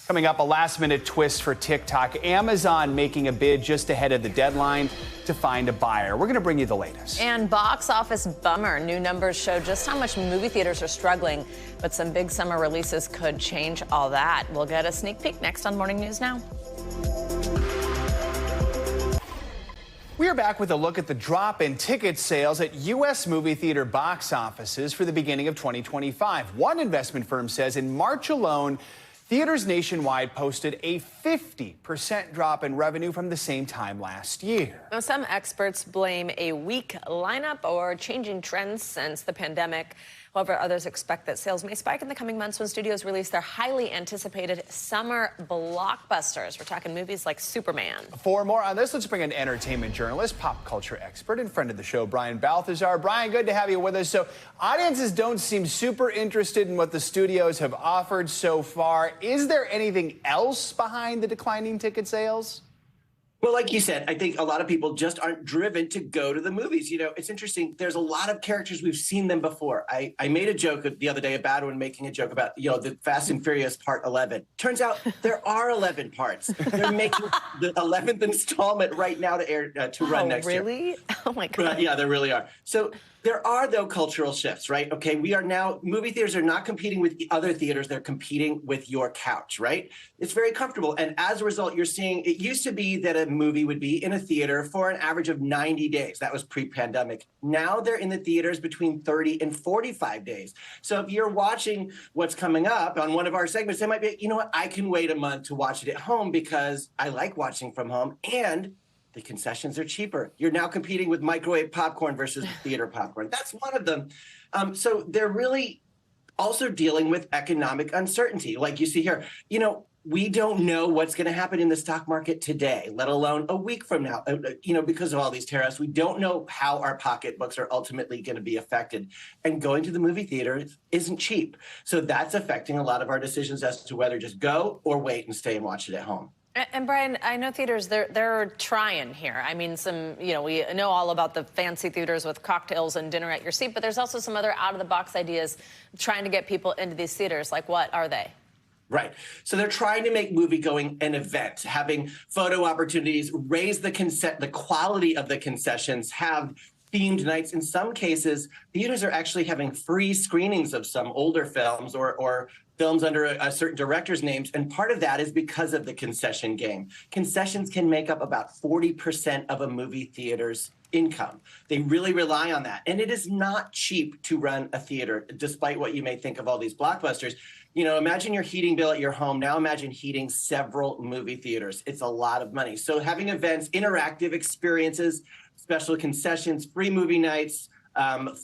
Coming up, a last-minute twist for TikTok. Amazon making a bid just ahead of the deadline to find a buyer. We're going to bring you the latest. And box office bummer. New numbers show just how much movie theaters are struggling, but some big summer releases could change all that. We'll get a sneak peek next on Morning News Now. We are back with a look at the drop in ticket sales at U.S. movie theater box offices for the beginning of 2025. One investment firm says in March alone, theaters nationwide posted a 50% drop in revenue from the same time last year. Now, some experts blame a weak lineup or changing trends since the pandemic. However, others expect that sales may spike in the coming months when studios release their highly anticipated summer blockbusters. We're talking movies like Superman. For more on this, let's bring in entertainment journalist, pop culture expert, and friend of the show, Brian Balthazar. Brian, good to have you with us. So audiences don't seem super interested in what the studios have offered so far. Is there anything else behind the declining ticket sales? Well, like you said, I think a lot of people just aren't driven to go to the movies. You know, it's interesting. There's a lot of characters. We've seen them before. I made a joke the other day, a bad one, making a joke about, the Fast and Furious Part 11. Turns out there are 11 parts. They're making the 11th installment right now to air to run next year. Really? Oh, my God. Yeah, there really are. So there are, though, cultural shifts, right? Okay, movie theaters are not competing with other theaters. They're competing with your couch, right? It's very comfortable. And as a result, you're seeing, it used to be that a movie would be in a theater for an average of 90 days. That was pre-pandemic. Now they're in the theaters between 30 and 45 days. So if you're watching what's coming up on one of our segments, they might be, you know what, I can wait a month to watch it at home because I like watching from home and the concessions are cheaper. You're now competing with microwave popcorn versus theater popcorn. That's one of them. So they're really also dealing with economic uncertainty. Like you see here, we don't know what's going to happen in the stock market today, let alone a week from now. Because of all these tariffs, we don't know how our pocketbooks are ultimately going to be affected. And going to the movie theater isn't cheap. So that's affecting a lot of our decisions as to whether just go or wait and stay and watch it at home. And Brian, I know theaters, they're trying here. I mean, we know all about the fancy theaters with cocktails and dinner at your seat, but there's also some other out-of-the-box ideas trying to get people into these theaters. Like, what are they? Right. So they're trying to make movie-going an event, having photo opportunities, raise the quality of the concessions, have themed nights. In some cases, theaters are actually having free screenings of some older films or films under a certain director's names. And part of that is because of the concession game. Concessions can make up about 40% of a movie theater's income. They really rely on that. And it is not cheap to run a theater, despite what you may think of all these blockbusters. Imagine your heating bill at your home. Now imagine heating several movie theaters. It's a lot of money. So having events, interactive experiences, special concessions, free movie nights,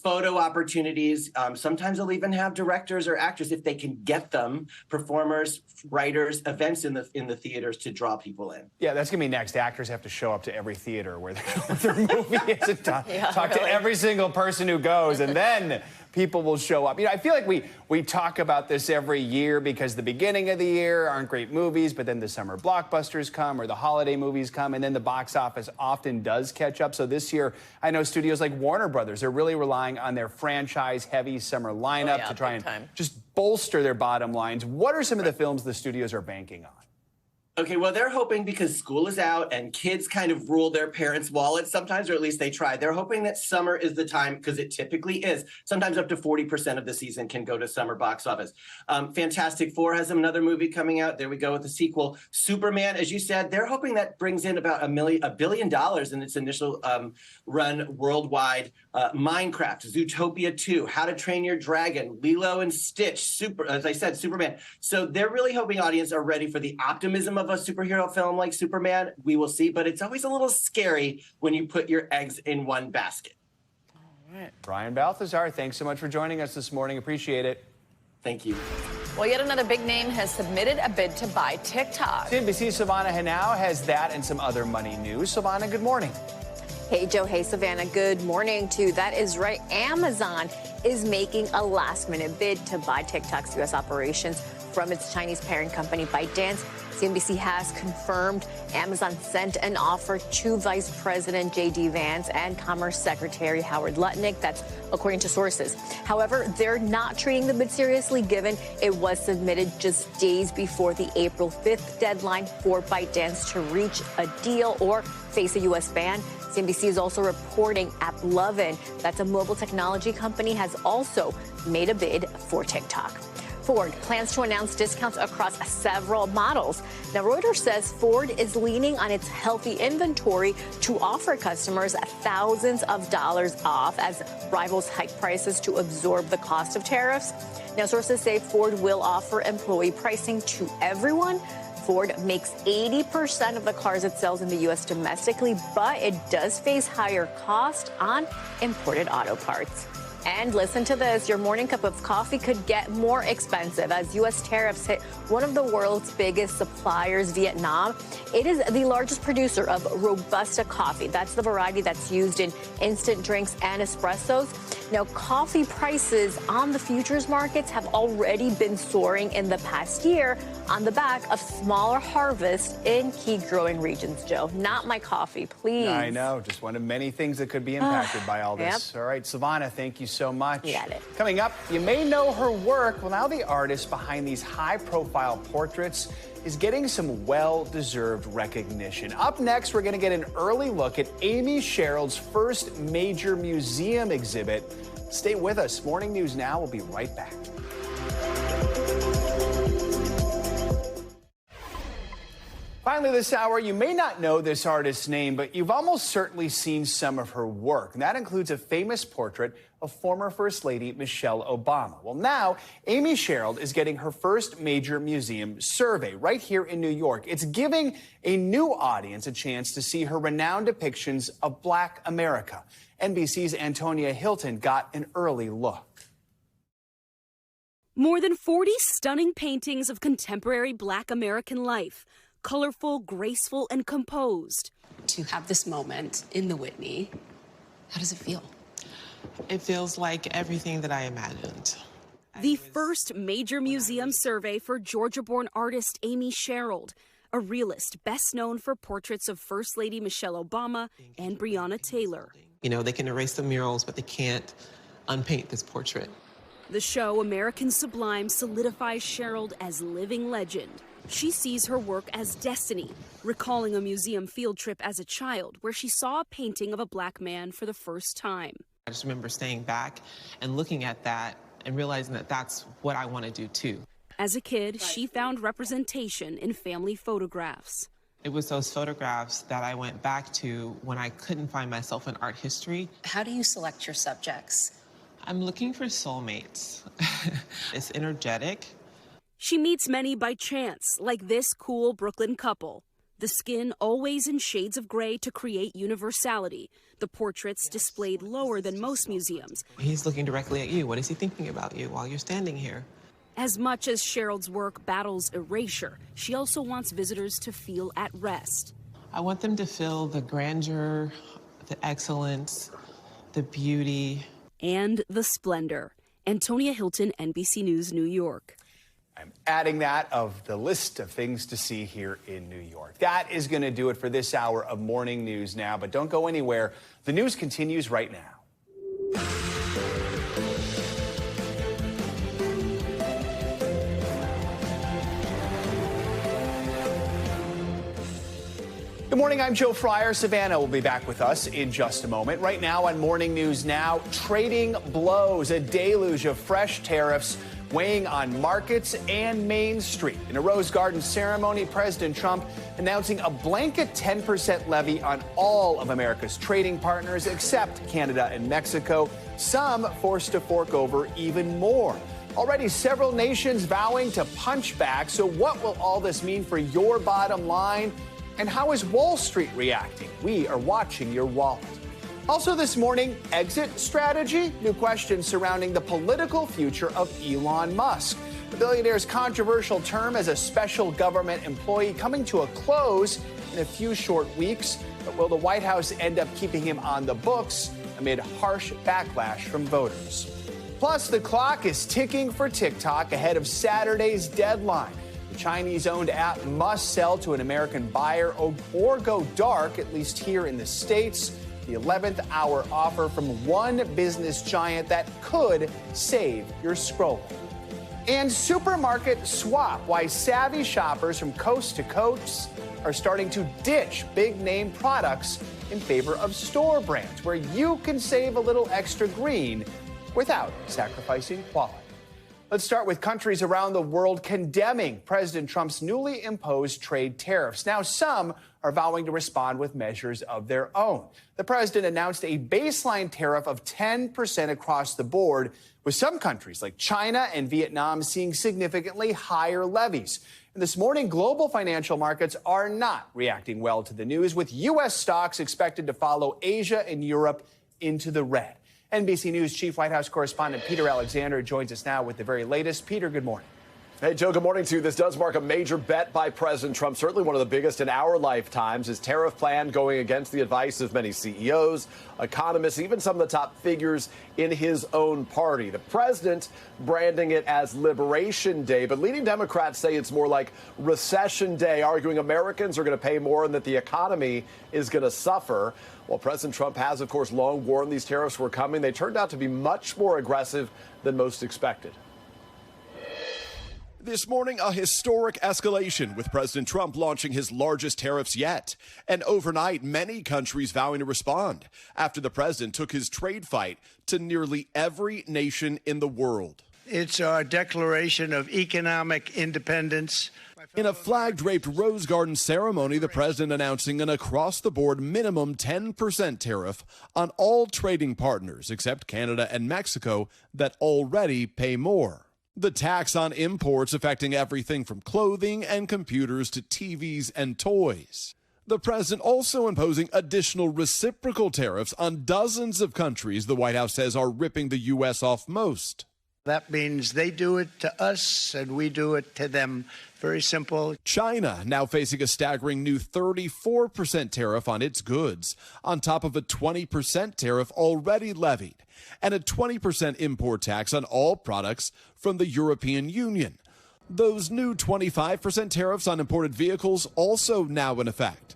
photo opportunities. Sometimes they'll even have directors or actors, if they can get them, performers, writers, events in the theaters to draw people in. Yeah, that's going to be next. Actors have to show up to every theater where their movie is and talk to every single person who goes, and then people will show up. I feel like we talk about this every year because the beginning of the year aren't great movies, but then the summer blockbusters come or the holiday movies come, and then the box office often does catch up. So this year, I know studios like Warner Brothers are really relying on their franchise-heavy summer lineup to try and just bolster their bottom lines. What are some of the films the studios are banking on? Okay, well, they're hoping because school is out and kids kind of rule their parents' wallets sometimes, or at least they try. They're hoping that summer is the time, because it typically is. Sometimes up to 40% of the season can go to summer box office. Fantastic Four has another movie coming out. There we go with the sequel. Superman, as you said, they're hoping that brings in about $1 billion in its initial run worldwide. Minecraft, Zootopia 2, How to Train Your Dragon, Lilo and Stitch, as I said, Superman. So they're really hoping audiences are ready for the optimism of a superhero film like Superman. We will see, but it's always a little scary when you put your eggs in one basket. All right. Brian Balthazar, thanks so much for joining us this morning. Appreciate it. Thank you. Well, yet another big name has submitted a bid to buy TikTok. NBC's Savannah Hanau has that and some other money news. Savannah, good morning. Hey, Joe. Hey, Savannah. Good morning to you. That is right. Amazon is making a last-minute bid to buy TikTok's U.S. operations from its Chinese parent company, ByteDance. CNBC has confirmed Amazon sent an offer to Vice President J.D. Vance and Commerce Secretary Howard Lutnick. That's according to sources. However, they're not treating the bid seriously, given it was submitted just days before the April 5th deadline for ByteDance to reach a deal or face a U.S. ban. CNBC is also reporting AppLovin, that's a mobile technology company, has also made a bid for TikTok. Ford plans to announce discounts across several models. Now, Reuters says Ford is leaning on its healthy inventory to offer customers thousands of dollars off as rivals hike prices to absorb the cost of tariffs. Now, sources say Ford will offer employee pricing to everyone. Ford makes 80% of the cars it sells in the U.S. domestically, but it does face higher cost on imported auto parts. And listen to this, your morning cup of coffee could get more expensive as U.S. tariffs hit one of the world's biggest suppliers, Vietnam. It is the largest producer of Robusta coffee. That's the variety that's used in instant drinks and espressos. Now, coffee prices on the futures markets have already been soaring in the past year on the back of smaller harvests in key growing regions, Joe. Not my coffee, please. I know, just one of many things that could be impacted by all this. Yep. All right, Savannah, thank you so much. You got it. Coming up, you may know her work. Well, now the artist behind these high-profile portraits is getting some well-deserved recognition. Up next, we're going to get an early look at Amy Sherald's first major museum exhibit. Stay with us. Morning News Now. We'll be right back. Finally this hour, you may not know this artist's name, but you've almost certainly seen some of her work. And that includes a famous portrait of former First Lady Michelle Obama. Well, now, Amy Sherald is getting her first major museum survey right here in New York. It's giving a new audience a chance to see her renowned depictions of Black America. NBC's Antonia Hilton got an early look. More than 40 stunning paintings of contemporary Black American life. Colorful, graceful, and composed. To have this moment in the Whitney, how does it feel? It feels like everything that I imagined. The first major museum survey for Georgia-born artist Amy Sherald, a realist best known for portraits of First Lady Michelle Obama and Breonna Taylor. You know, they can erase the murals, but they can't unpaint this portrait. The show American Sublime solidifies Sherald as living legend. She sees her work as destiny, recalling a museum field trip as a child where she saw a painting of a Black man for the first time. I just remember staying back and looking at that and realizing that that's what I want to do too. As a kid, she found representation in family photographs. It was those photographs that I went back to when I couldn't find myself in art history. How do you select your subjects? I'm looking for soulmates. It's energetic. She meets many by chance, like this cool Brooklyn couple. The skin always in shades of gray to create universality. The portraits displayed lower than most museums. He's looking directly at you. What is he thinking about you while you're standing here? As much as Sherald's work battles erasure, she also wants visitors to feel at rest. I want them to feel the grandeur, the excellence, the beauty. And the splendor. Antonia Hilton, NBC News, New York. I'm adding that of the list of things to see here in New York. That is going to do it for this hour of Morning News Now, but don't go anywhere. The news continues right now. Good morning, I'm Joe Fryer. Savannah will be back with us in just a moment. Right now on Morning News Now, trading blows, a deluge of fresh tariffs weighing on markets and Main Street. In a Rose Garden ceremony, President Trump announcing a blanket 10% levy on all of America's trading partners except Canada and Mexico, some forced to fork over even more. Already several nations vowing to punch back. So what will all this mean for your bottom line? And how is Wall Street reacting? We are watching your wallet. Also this morning, exit strategy? New questions surrounding the political future of Elon Musk. The billionaire's controversial term as a special government employee coming to a close in a few short weeks. But will the White House end up keeping him on the books amid harsh backlash from voters? Plus, the clock is ticking for TikTok ahead of Saturday's deadline. The Chinese-owned app must sell to an American buyer or go dark, at least here in the States. The 11th hour offer from one business giant that could save your scroll. And Supermarket Swap, why savvy shoppers from coast to coast are starting to ditch big-name products in favor of store brands, where you can save a little extra green without sacrificing quality. Let's start with countries around the world condemning President Trump's newly imposed trade tariffs. Now, some are vowing to respond with measures of their own. The president announced a baseline tariff of 10% across the board, with some countries like China and Vietnam seeing significantly higher levies. And this morning, global financial markets are not reacting well to the news, with U.S. stocks expected to follow Asia and Europe into the red. NBC News Chief White House correspondent Peter Alexander joins us now with the very latest. Peter, good morning. Hey, Joe, good morning to you. This does mark a major bet by President Trump, certainly one of the biggest in our lifetimes. His tariff plan going against the advice of many CEOs, economists, even some of the top figures in his own party. The president branding it as Liberation Day, but leading Democrats say it's more like Recession Day, arguing Americans are going to pay more and that the economy is going to suffer. While President Trump has, of course, long warned these tariffs were coming, they turned out to be much more aggressive than most expected. This morning, a historic escalation with President Trump launching his largest tariffs yet. And overnight, many countries vowing to respond after the president took his trade fight to nearly every nation in the world. It's our declaration of economic independence. In a flag-draped Rose Garden ceremony, the president announcing an across-the-board minimum 10% tariff on all trading partners except Canada and Mexico that already pay more. The tax on imports affecting everything from clothing and computers to TVs and toys. The president also imposing additional reciprocal tariffs on dozens of countries the White House says are ripping the U.S. off most. That means they do it to us and we do it to them. Very simple. China now facing a staggering new 34% tariff on its goods, on top of a 20% tariff already levied, and a 20% import tax on all products from the European Union. Those new 25% tariffs on imported vehicles also now in effect.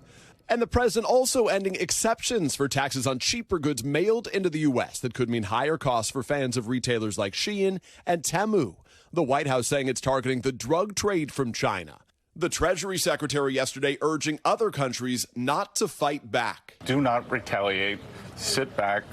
And the president also ending exceptions for taxes on cheaper goods mailed into the U.S. that could mean higher costs for fans of retailers like Shein and Temu. The White House saying it's targeting the drug trade from China. The Treasury Secretary yesterday urging other countries not to fight back. Do not retaliate. Sit back.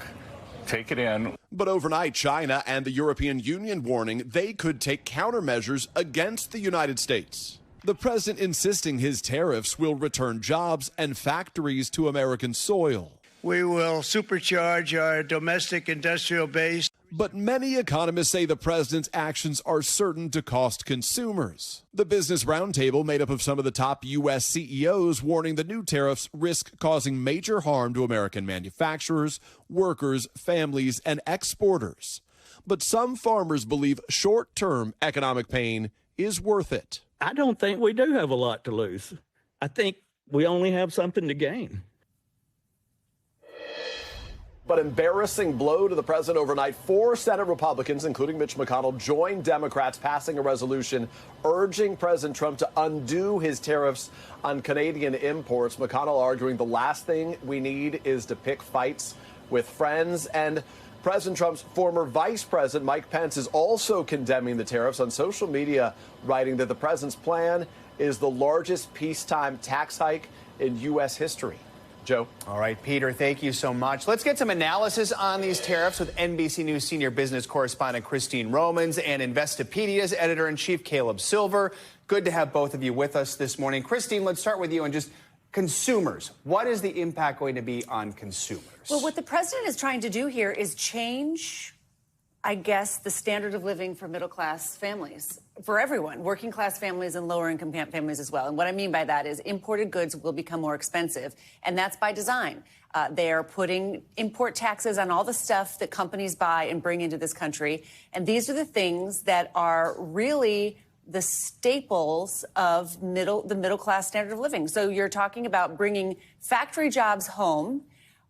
Take it in. But overnight, China and the European Union warning they could take countermeasures against the United States. The president insisting his tariffs will return jobs and factories to American soil. We will supercharge our domestic industrial base. But many economists say the president's actions are certain to cost consumers. The Business Roundtable, made up of some of the top U.S. CEOs, warning the new tariffs risk causing major harm to American manufacturers, workers, families, and exporters. But some farmers believe short-term economic pain is worth it. I don't think we do have a lot to lose. I think we only have something to gain. But embarrassing blow to the president overnight. 4 Senate Republicans, including Mitch McConnell, joined Democrats passing a resolution urging President Trump to undo his tariffs on Canadian imports. McConnell arguing the last thing we need is to pick fights with friends. And President Trump's former vice president, Mike Pence, is also condemning the tariffs on social media, writing that the president's plan is the largest peacetime tax hike in U.S. history. Joe. All right, Peter, thank you so much. Let's get some analysis on these tariffs with NBC News senior business correspondent Christine Romans and Investopedia's editor-in-chief Caleb Silver. Good to have both of you with us this morning. Christine, let's start with you and just consumers. What is the impact going to be on consumers? Well, what the president is trying to do here is change, I guess, the standard of living for middle-class families, for everyone, working-class families and lower-income families as well. And what I mean by that is imported goods will become more expensive, and that's by design. They are putting import taxes on all the stuff that companies buy and bring into this country, and these are the things that are really the staples of the middle-class standard of living. So you're talking about bringing factory jobs home,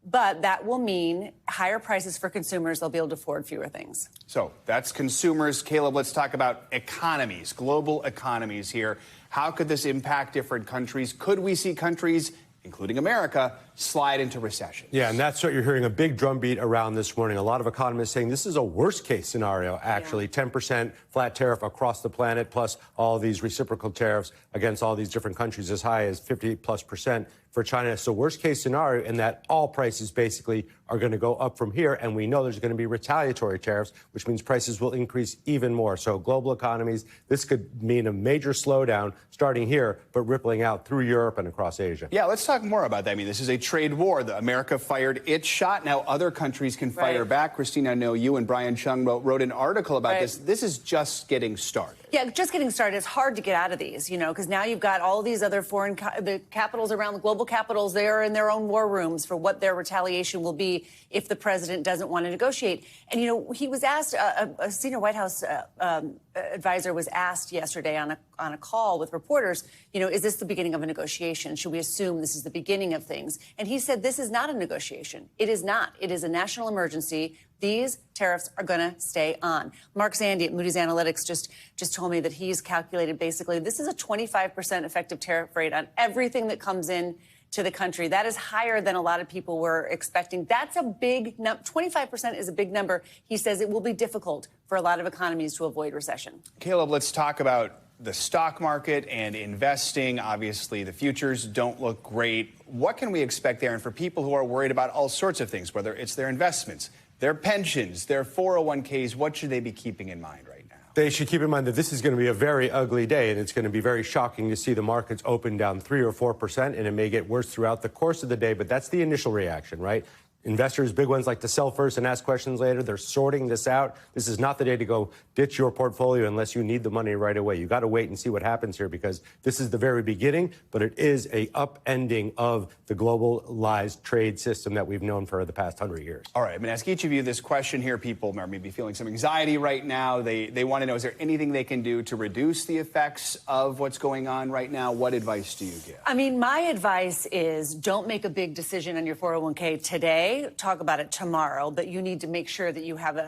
but that will mean higher prices for consumers. They'll be able to afford fewer things. So that's consumers. Caleb, let's talk about economies, global economies here. How could this impact different countries? Could we see countries, including America, slide into recession? Yeah, and that's what you're hearing, a big drumbeat around this morning. A lot of economists saying this is a worst-case scenario, actually. 10% flat tariff across the planet, plus all these reciprocal tariffs against all these different countries, as high as 50+% for China. So worst-case scenario in that all prices basically are going to go up from here, and we know there's going to be retaliatory tariffs, which means prices will increase even more. So global economies, this could mean a major slowdown starting here, but rippling out through Europe and across Asia. Yeah, let's talk more about that. I mean, this is a trade war. America fired its shot. Now other countries can fire back. Christine, I know you and Brian Chung wrote an article about this. This is just getting started. Yeah, just getting started. It's hard to get out of these, you know, because now you've got all these other foreign the capitals around the global capitals. They are in their own war rooms for what their retaliation will be if the president doesn't want to negotiate. And, you know, he was asked, a senior White House advisor was asked yesterday on a call with reporters, you know, is this the beginning of a negotiation? Should we assume this is the beginning of things? And he said this is not a negotiation. It is not. It is a national emergency. These tariffs are going to stay on. Mark Zandi at Moody's Analytics just told me that he's calculated basically this is a 25% effective tariff rate on everything that comes in to the country. That is higher than a lot of people were expecting. That's a big number. 25% is a big number. He says it will be difficult for a lot of economies to avoid recession. Caleb, let's talk about the stock market and investing. Obviously, the futures don't look great. What can we expect there? And for people who are worried about all sorts of things, whether it's their investments, their pensions, their 401ks, what should they be keeping in mind right now? They should keep in mind that this is going to be a very ugly day, and it's going to be very shocking to see the markets open down 3 or 4%, and it may get worse throughout the course of the day, but that's the initial reaction, right? Investors, big ones, like to sell first and ask questions later. They're sorting this out. This is not the day to go ditch your portfolio unless you need the money right away. You got to wait and see what happens here, because this is the very beginning, but it is a upending of the globalized trade system that we've known for the past 100 years. All right, I'm going to ask each of you this question here. People are maybe feeling some anxiety right now. They want to know, is there anything they can do to reduce the effects of what's going on right now? What advice do you give? I mean, my advice is don't make a big decision on your 401k today. Talk about it tomorrow, but you need to make sure that you have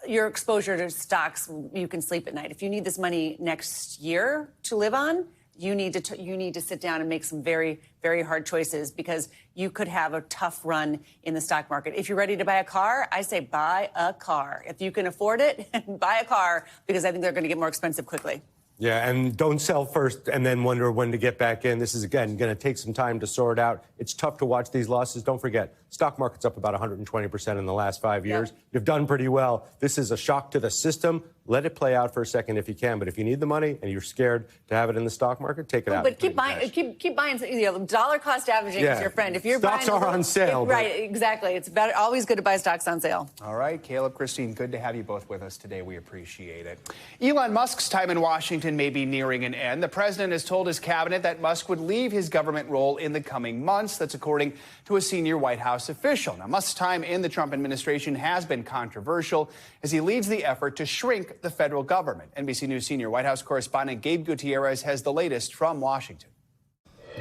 your exposure to stocks. You can sleep at night. If you need this money next year to live on, you need to sit down and make some very, very hard choices, because you could have a tough run in the stock market. If you're ready to buy a car, I say buy a car. If you can afford it, buy a car, because I think they're going to get more expensive quickly. Yeah, and don't sell first and then wonder when to get back in. This is, again, going to take some time to sort out. It's tough to watch these losses. Don't forget, stock market's up about 120% in the last 5 years. Yep. You've done pretty well. This is a shock to the system. Let it play out for a second if you can. But if you need the money and you're scared to have it in the stock market, take it out. But keep buying. Keep buying. You know, dollar cost averaging is your friend. If you're stocks buying, are on sale. Right, exactly. It's better. Always good to buy stocks on sale. All right, Caleb, Christine, good to have you both with us today. We appreciate it. Elon Musk's time in Washington may be nearing an end. The president has told his cabinet that Musk would leave his government role in the coming months. That's according to a senior White House official. Now, Musk's time in the Trump administration has been controversial as he leads the effort to shrink the federal government. NBC News senior White House correspondent Gabe Gutierrez has the latest from Washington.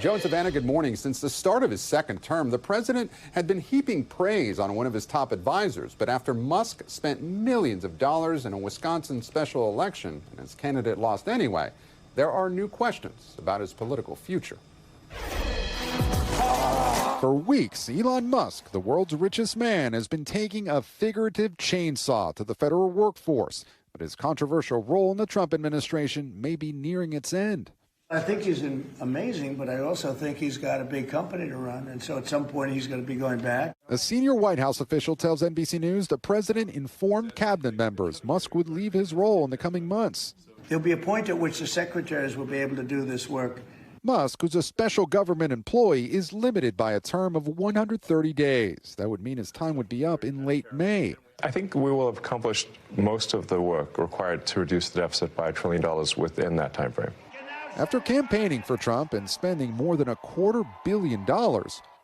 Joe and Savannah, good morning. Since the start of his second term, the president had been heaping praise on one of his top advisors. But after Musk spent millions of dollars in a Wisconsin special election and his candidate lost anyway, there are new questions about his political future. For weeks, Elon Musk, the world's richest man, has been taking a figurative chainsaw to the federal workforce. But his controversial role in the Trump administration may be nearing its end. I think he's amazing, but I also think he's got a big company to run, and so at some point he's going to be going back. A senior White House official tells NBC News the president informed cabinet members Musk would leave his role in the coming months. There'll be a point at which the secretaries will be able to do this work. Musk, who's a special government employee, is limited by a term of 130 days. That would mean his time would be up in late May. I think we will have accomplished most of the work required to reduce the deficit by $1 trillion within that time frame. After campaigning for Trump and spending more than $250 million,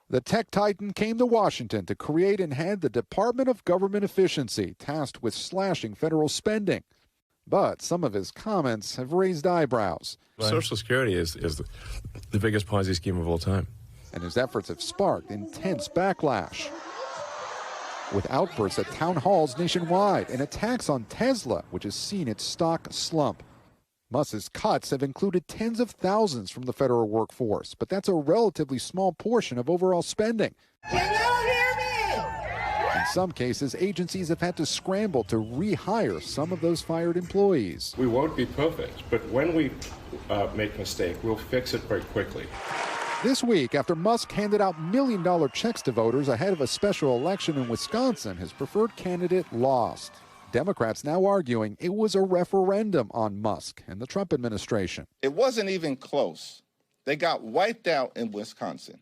the tech titan came to Washington to create and head the Department of Government Efficiency, tasked with slashing federal spending. But some of his comments have raised eyebrows. Social Security is the biggest Ponzi scheme of all time. And his efforts have sparked intense backlash, with outbursts at town halls nationwide and attacks on Tesla, which has seen its stock slump. Musk's cuts have included tens of thousands from the federal workforce, but that's a relatively small portion of overall spending. Can you hear me? In some cases, agencies have had to scramble to rehire some of those fired employees. We won't be perfect, but when we make a mistake, we'll fix it very quickly. This week, after Musk handed out million-dollar checks to voters ahead of a special election in Wisconsin, his preferred candidate lost. Democrats now arguing it was a referendum on Musk and the Trump administration. It wasn't even close. They got wiped out in Wisconsin.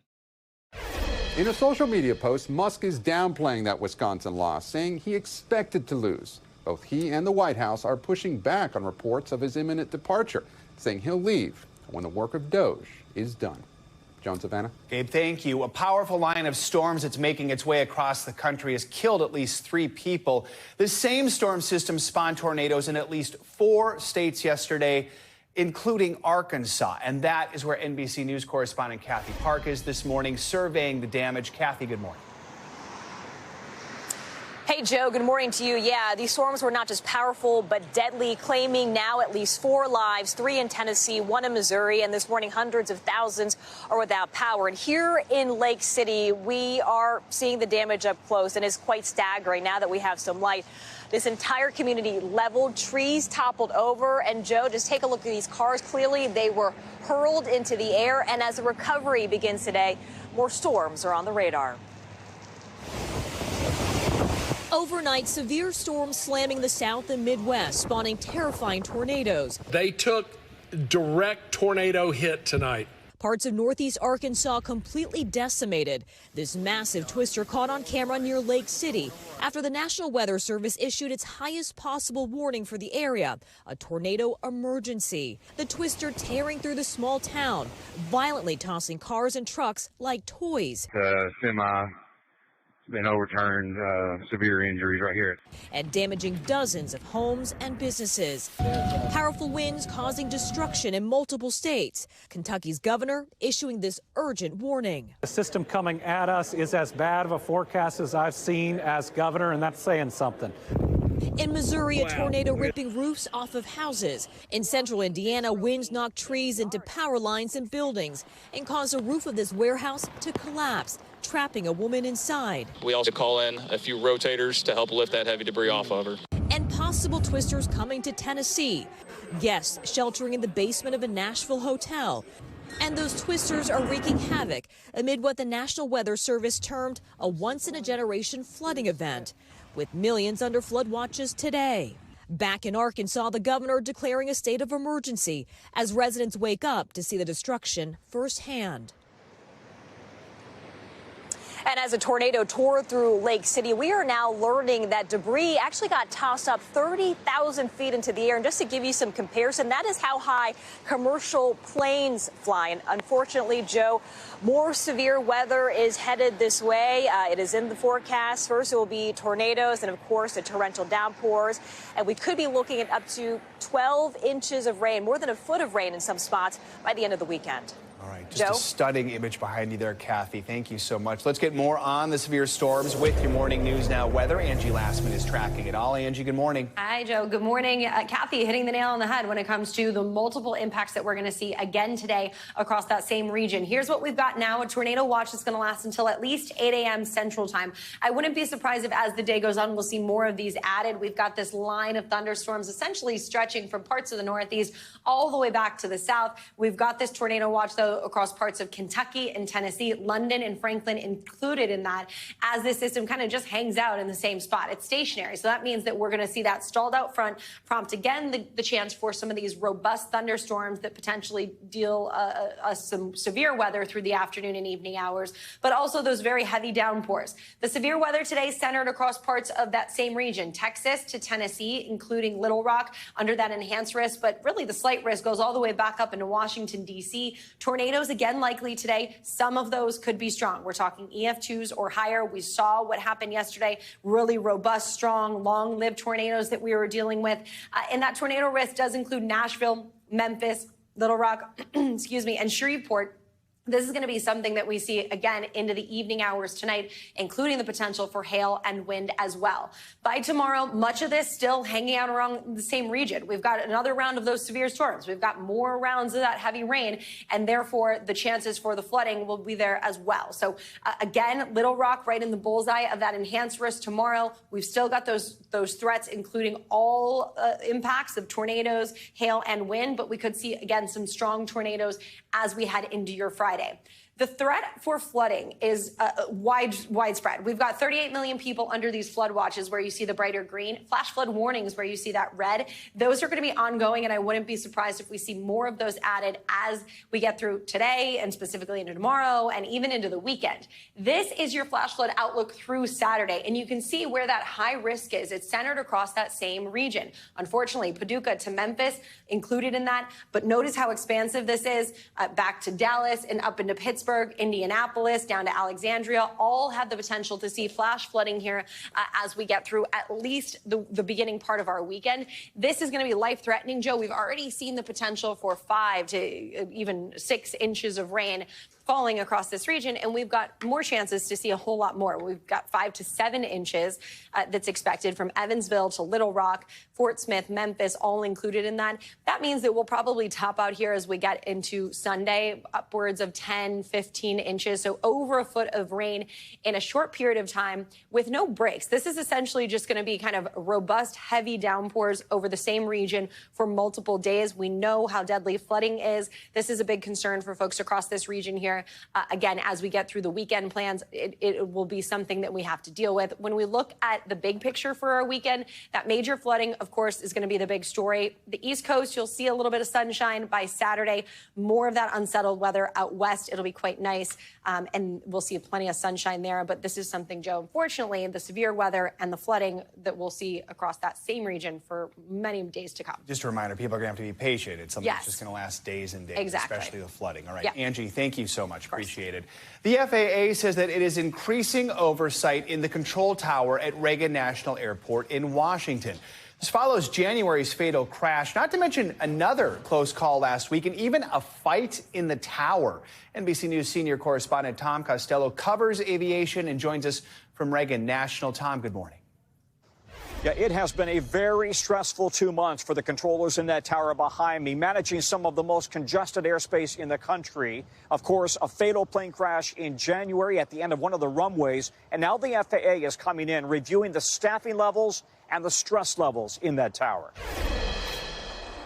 In a social media post, Musk is downplaying that Wisconsin loss, saying he expected to lose. Both he and the White House are pushing back on reports of his imminent departure, saying he'll leave when the work of Doge is done. Joan, Savannah. Gabe, thank you. A powerful line of storms that's making its way across the country has killed at least 3 people. The same storm system spawned tornadoes in at least 4 states yesterday, including Arkansas. And that is where NBC News correspondent Kathy Park is this morning, surveying the damage. Kathy, good morning. Hey, Joe, good morning to you. Yeah, these storms were not just powerful, but deadly, claiming now at least 4 lives, 3 in Tennessee, 1 in Missouri, and this morning hundreds of thousands are without power. And here in Lake City, we are seeing the damage up close, and it's quite staggering now that we have some light. This entire community leveled, trees toppled over, and Joe, just take a look at these cars. Clearly, they were hurled into the air, and as the recovery begins today, more storms are on the radar. Overnight, severe storms slamming the South and Midwest, spawning terrifying tornadoes. They took direct tornado hit tonight. Parts of northeast Arkansas completely decimated. This massive twister caught on camera near Lake City after the National Weather Service issued its highest possible warning for the area, a tornado emergency. The twister tearing through the small town, violently tossing cars and trucks like toys. Semi been overturned, severe injuries right here. And damaging dozens of homes and businesses. Powerful winds causing destruction in multiple states. Kentucky's governor issuing this urgent warning. The system coming at us is as bad of a forecast as I've seen as governor, and that's saying something. In Missouri, a tornado ripping roofs off of houses. In central Indiana, winds knocked trees into power lines and buildings and caused a roof of this warehouse to collapse, trapping a woman inside. We also call in a few rotators to help lift that heavy debris off of her. And possible twisters coming to Tennessee. Guests sheltering in the basement of a Nashville hotel. And those twisters are wreaking havoc amid what the National Weather Service termed a once-in-a-generation flooding event, with millions under flood watches today. Back in Arkansas, the governor declaring a state of emergency as residents wake up to see the destruction firsthand. And as a tornado tore through Lake City, we are now learning that debris actually got tossed up 30,000 feet into the air. And just to give you some comparison, that is how high commercial planes fly. And unfortunately, Joe, more severe weather is headed this way. It is in the forecast. First, it will be tornadoes and, of course, the torrential downpours. And we could be looking at up to 12 inches of rain, more than a foot of rain in some spots by the end of the weekend. All right, just a stunning image behind you there, Kathy. Thank you so much. Let's get more on the severe storms with your morning news now weather. Angie Lastman is tracking it all. Angie, good morning. Hi, Joe. Good morning. Kathy hitting the nail on the head when it comes to the multiple impacts that we're going to see again today across that same region. Here's what we've got now. A tornado watch that's going to last until at least 8 a.m. Central Time. I wouldn't be surprised if as the day goes on, we'll see more of these added. We've got this line of thunderstorms essentially stretching from parts of the Northeast all the way back to the South. We've got this tornado watch, though, across parts of Kentucky and Tennessee, London and Franklin included in that, as this system kind of just hangs out in the same spot. It's stationary, so that means that we're going to see that stalled out front prompt again the chance for some of these robust thunderstorms that potentially deal some severe weather through the afternoon and evening hours, but also those very heavy downpours. The severe weather today centered across parts of that same region, Texas to Tennessee, including Little Rock, under that enhanced risk, but really the slight risk goes all the way back up into Washington, D.C. Tornadoes again likely today. Some of those could be strong. We're talking EF2s or higher. We saw what happened yesterday. Really robust, strong, long-lived tornadoes that we were dealing with. And that tornado risk does include Nashville, Memphis, Little Rock, excuse me, and Shreveport. This is going to be something that we see again into the evening hours tonight, including the potential for hail and wind as well. By tomorrow, much of this still hanging out around the same region. We've got another round of those severe storms. We've got more rounds of that heavy rain, and therefore the chances for the flooding will be there as well. So again, Little Rock right in the bullseye of that enhanced risk tomorrow. We've still got those threats, including all impacts of tornadoes, hail, and wind, but we could see again some strong tornadoes as we head into your Friday. The threat for flooding is widespread. We've got 38 million people under these flood watches where you see the brighter green, flash flood warnings where you see that red. Those are going to be ongoing, and I wouldn't be surprised if we see more of those added as we get through today and specifically into tomorrow and even into the weekend. This is your flash flood outlook through Saturday, and you can see where that high risk is. It's centered across that same region. Unfortunately, Paducah to Memphis included in that, but notice how expansive this is back to Dallas and up into Pittsburgh. Indianapolis, down to Alexandria, all have the potential to see flash flooding here as we get through at least the beginning part of our weekend. This is going to be life-threatening, Joe. We've already seen the potential for 5 to even 6 inches of rain falling across this region, and we've got more chances to see a whole lot more. We've got 5 to 7 inches that's expected from Evansville to Little Rock, Fort Smith, Memphis, all included in that. That means that we'll probably top out here as we get into Sunday, upwards of 10, 15 inches, so over a foot of rain in a short period of time with no breaks. This is essentially just going to be kind of robust, heavy downpours over the same region for multiple days. We know how deadly flooding is. This is a big concern for folks across this region here. Again, as we get through the weekend plans, it will be something that we have to deal with. When we look at the big picture for our weekend, that major flooding, of course, is going to be the big story. The East Coast, you'll see a little bit of sunshine by Saturday. More of that unsettled weather out west. It'll be quite nice, and we'll see plenty of sunshine there. But this is something, Joe, unfortunately, the severe weather and the flooding that we'll see across that same region for many days to come. Just a reminder, people are going to have to be patient. It's something that's just going to last days and days, especially the flooding. All right, Angie, thank you so much. Appreciate it. The FAA says that it is increasing oversight in the control tower at Reagan National Airport in Washington. This follows January's fatal crash, not to mention another close call last week and even a fight in the tower. NBC News senior correspondent Tom Costello covers aviation and joins us from Reagan National. Tom, good morning. Yeah, it has been a very stressful 2 months for the controllers in that tower behind me, managing some of the most congested airspace in the country. Of course, a fatal plane crash in January at the end of one of the runways. And now the FAA is coming in, reviewing the staffing levels and the stress levels in that tower.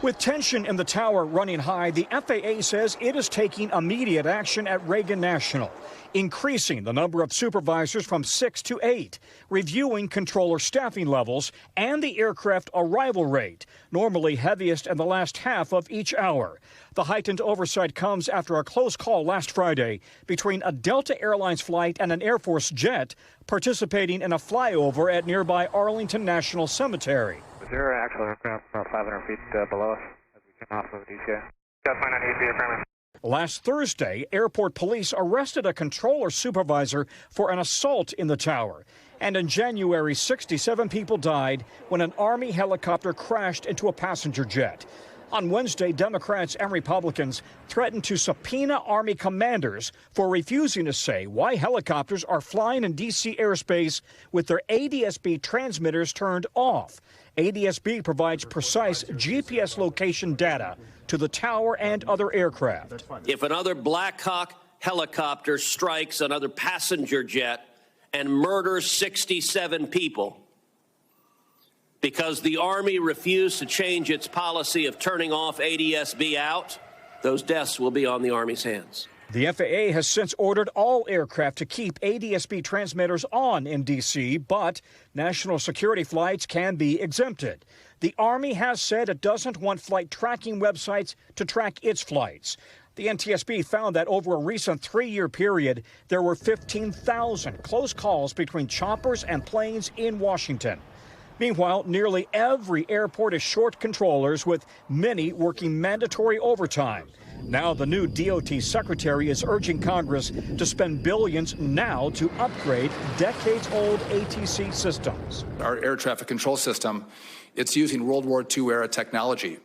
With tension in the tower running high, the FAA says it is taking immediate action at Reagan National, increasing the number of supervisors from 6 to 8, reviewing controller staffing levels and the aircraft arrival rate, normally heaviest in the last half of each hour. The heightened oversight comes after a close call last Friday between a Delta Airlines flight and an Air Force jet participating in a flyover at nearby Arlington National Cemetery. There are actual aircraft about 500 feet below us as we come off of DCA. Got 998 feet affirmative. Last Thursday, airport police arrested a controller supervisor for an assault in the tower. And in January, 67 people died when an Army helicopter crashed into a passenger jet. On Wednesday, Democrats and Republicans threatened to subpoena Army commanders for refusing to say why helicopters are flying in D.C. airspace with their ADS-B transmitters turned off. ADS-B provides precise GPS location data to the tower and other aircraft. If another Black Hawk helicopter strikes another passenger jet and murders 67 people, because the Army refused to change its policy of turning off ADS-B out, those deaths will be on the Army's hands. The FAA has since ordered all aircraft to keep ADS-B transmitters on in D.C., but national security flights can be exempted. The Army has said it doesn't want flight tracking websites to track its flights. The NTSB found that over a recent 3-year period, there were 15,000 close calls between choppers and planes in Washington. Meanwhile, nearly every airport is short controllers, with many working mandatory overtime. Now the new DOT secretary is urging Congress to spend billions now to upgrade decades-old ATC systems. Our air traffic control system, it's using World War II era technology.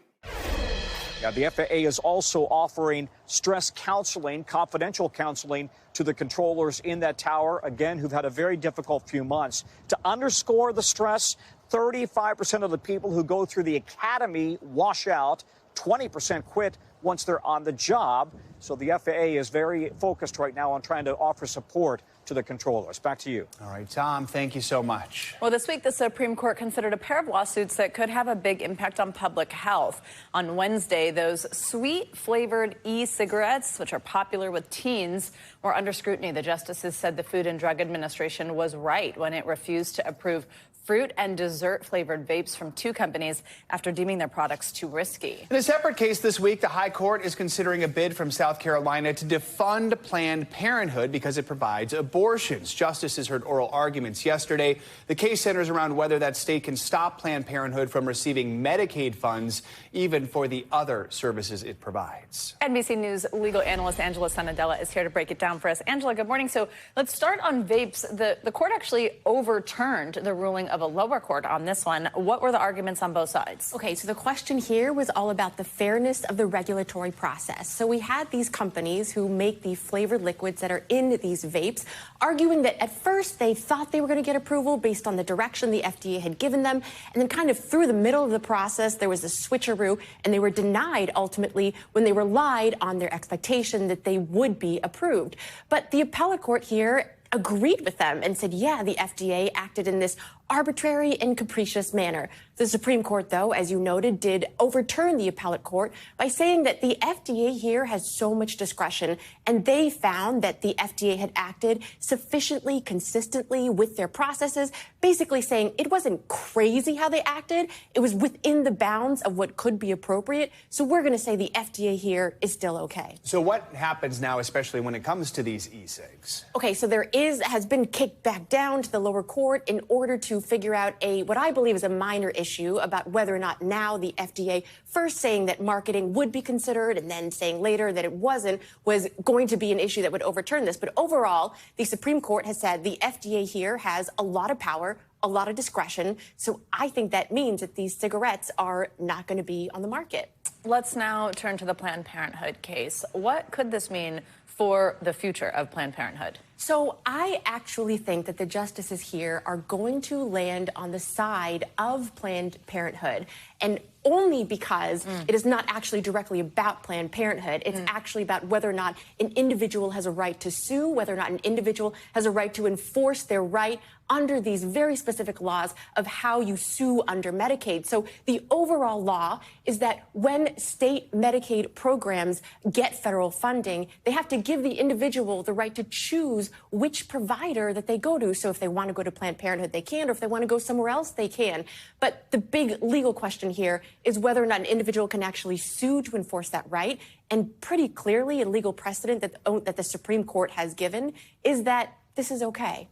Yeah, the FAA is also offering stress counseling, confidential counseling to the controllers in that tower, again, who've had a very difficult few months. To underscore the stress, 35% of the people who go through the academy wash out, 20% quit once they're on the job. So the FAA is very focused right now on trying to offer support to the controllers. Back to you. All right, Tom, thank you so much. Well, this week, the Supreme Court considered a pair of lawsuits that could have a big impact on public health. On Wednesday, those sweet-flavored e-cigarettes, which are popular with teens, were under scrutiny. The justices said the Food and Drug Administration was right when it refused to approve fruit and dessert-flavored vapes from two companies after deeming their products too risky. In a separate case this week, the High Court is considering a bid from South Carolina to defund Planned Parenthood because it provides abortions. Justices heard oral arguments yesterday. The case centers around whether that state can stop Planned Parenthood from receiving Medicaid funds, even for the other services it provides. NBC News legal analyst Angela Sanadella is here to break it down for us. Angela, good morning. So let's start on vapes. The court actually overturned the ruling of a lower court on this one. What were the arguments on both sides? Okay, so the question here was all about the fairness of the regulatory process. So we had these companies who make the flavored liquids that are in these vapes arguing that at first they thought they were going to get approval based on the direction the FDA had given them, and then kind of through the middle of the process there was a switcheroo and they were denied ultimately when they relied on their expectation that they would be approved. But the appellate court here agreed with them and said, yeah, the FDA acted in this arbitrary and capricious manner. The Supreme Court, though, as you noted, did overturn the appellate court by saying that the FDA here has so much discretion, and they found that the FDA had acted sufficiently consistently with their processes, basically saying it wasn't crazy how they acted, it was within the bounds of what could be appropriate. So we're going to say the FDA here is still okay. So what happens now, especially when it comes to these e-cigs? Okay, so there has been kicked back down to the lower court in order to figure out what I believe is a minor issue about whether or not now the FDA, first saying that marketing would be considered and then saying later that it wasn't, was going to be an issue that would overturn this. But overall, the Supreme Court has said the FDA here has a lot of power, a lot of discretion. So I think that means that these cigarettes are not going to be on the market. Let's now turn to the Planned Parenthood case. What could this mean for the future of Planned Parenthood? So I actually think that the justices here are going to land on the side of Planned Parenthood, and only because it is not actually directly about Planned Parenthood. It's actually about whether or not an individual has a right to sue, whether or not an individual has a right to enforce their right under these very specific laws of how you sue under Medicaid. So the overall law is that when state Medicaid programs get federal funding, they have to give the individual the right to choose which provider that they go to. So if they want to go to Planned Parenthood, they can, or if they want to go somewhere else, they can. But the big legal question here is whether or not an individual can actually sue to enforce that right. And pretty clearly, a legal precedent that the Supreme Court has given is that this is okay.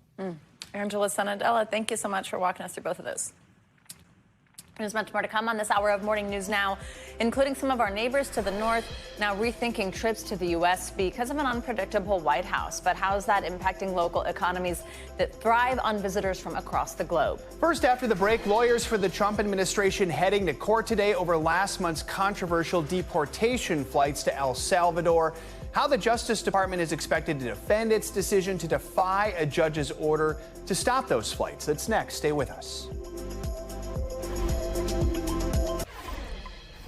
Angela Sanadella, thank you so much for walking us through both of those. There's much more to come on this hour of Morning News Now, including some of our neighbors to the north now rethinking trips to the U.S. because of an unpredictable White House. But how is that impacting local economies that thrive on visitors from across the globe? First, after the break, lawyers for the Trump administration heading to court today over last month's controversial deportation flights to El Salvador. How the Justice Department is expected to defend its decision to defy a judge's order to stop those flights. That's next. Stay with us.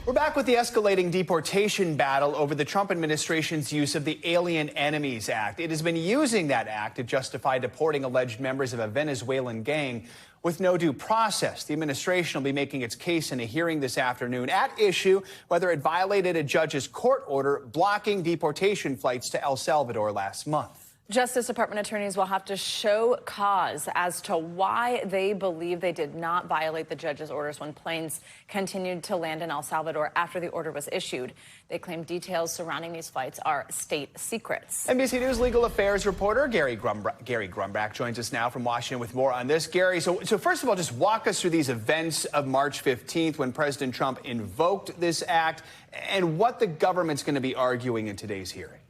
We're back with the escalating deportation battle over the Trump administration's use of the Alien Enemies Act. It has been using that act to justify deporting alleged members of a Venezuelan gang with no due process. The administration will be making its case in a hearing this afternoon. At issue, whether it violated a judge's court order blocking deportation flights to El Salvador last month. Justice Department attorneys will have to show cause as to why they believe they did not violate the judge's orders when planes continued to land in El Salvador after the order was issued. They claim details surrounding these flights are state secrets. NBC News legal affairs reporter Gary Grumbach joins us now from Washington with more on this. Gary, so first of all, just walk us through these events of March 15th when President Trump invoked this act and what the government's going to be arguing in today's hearing.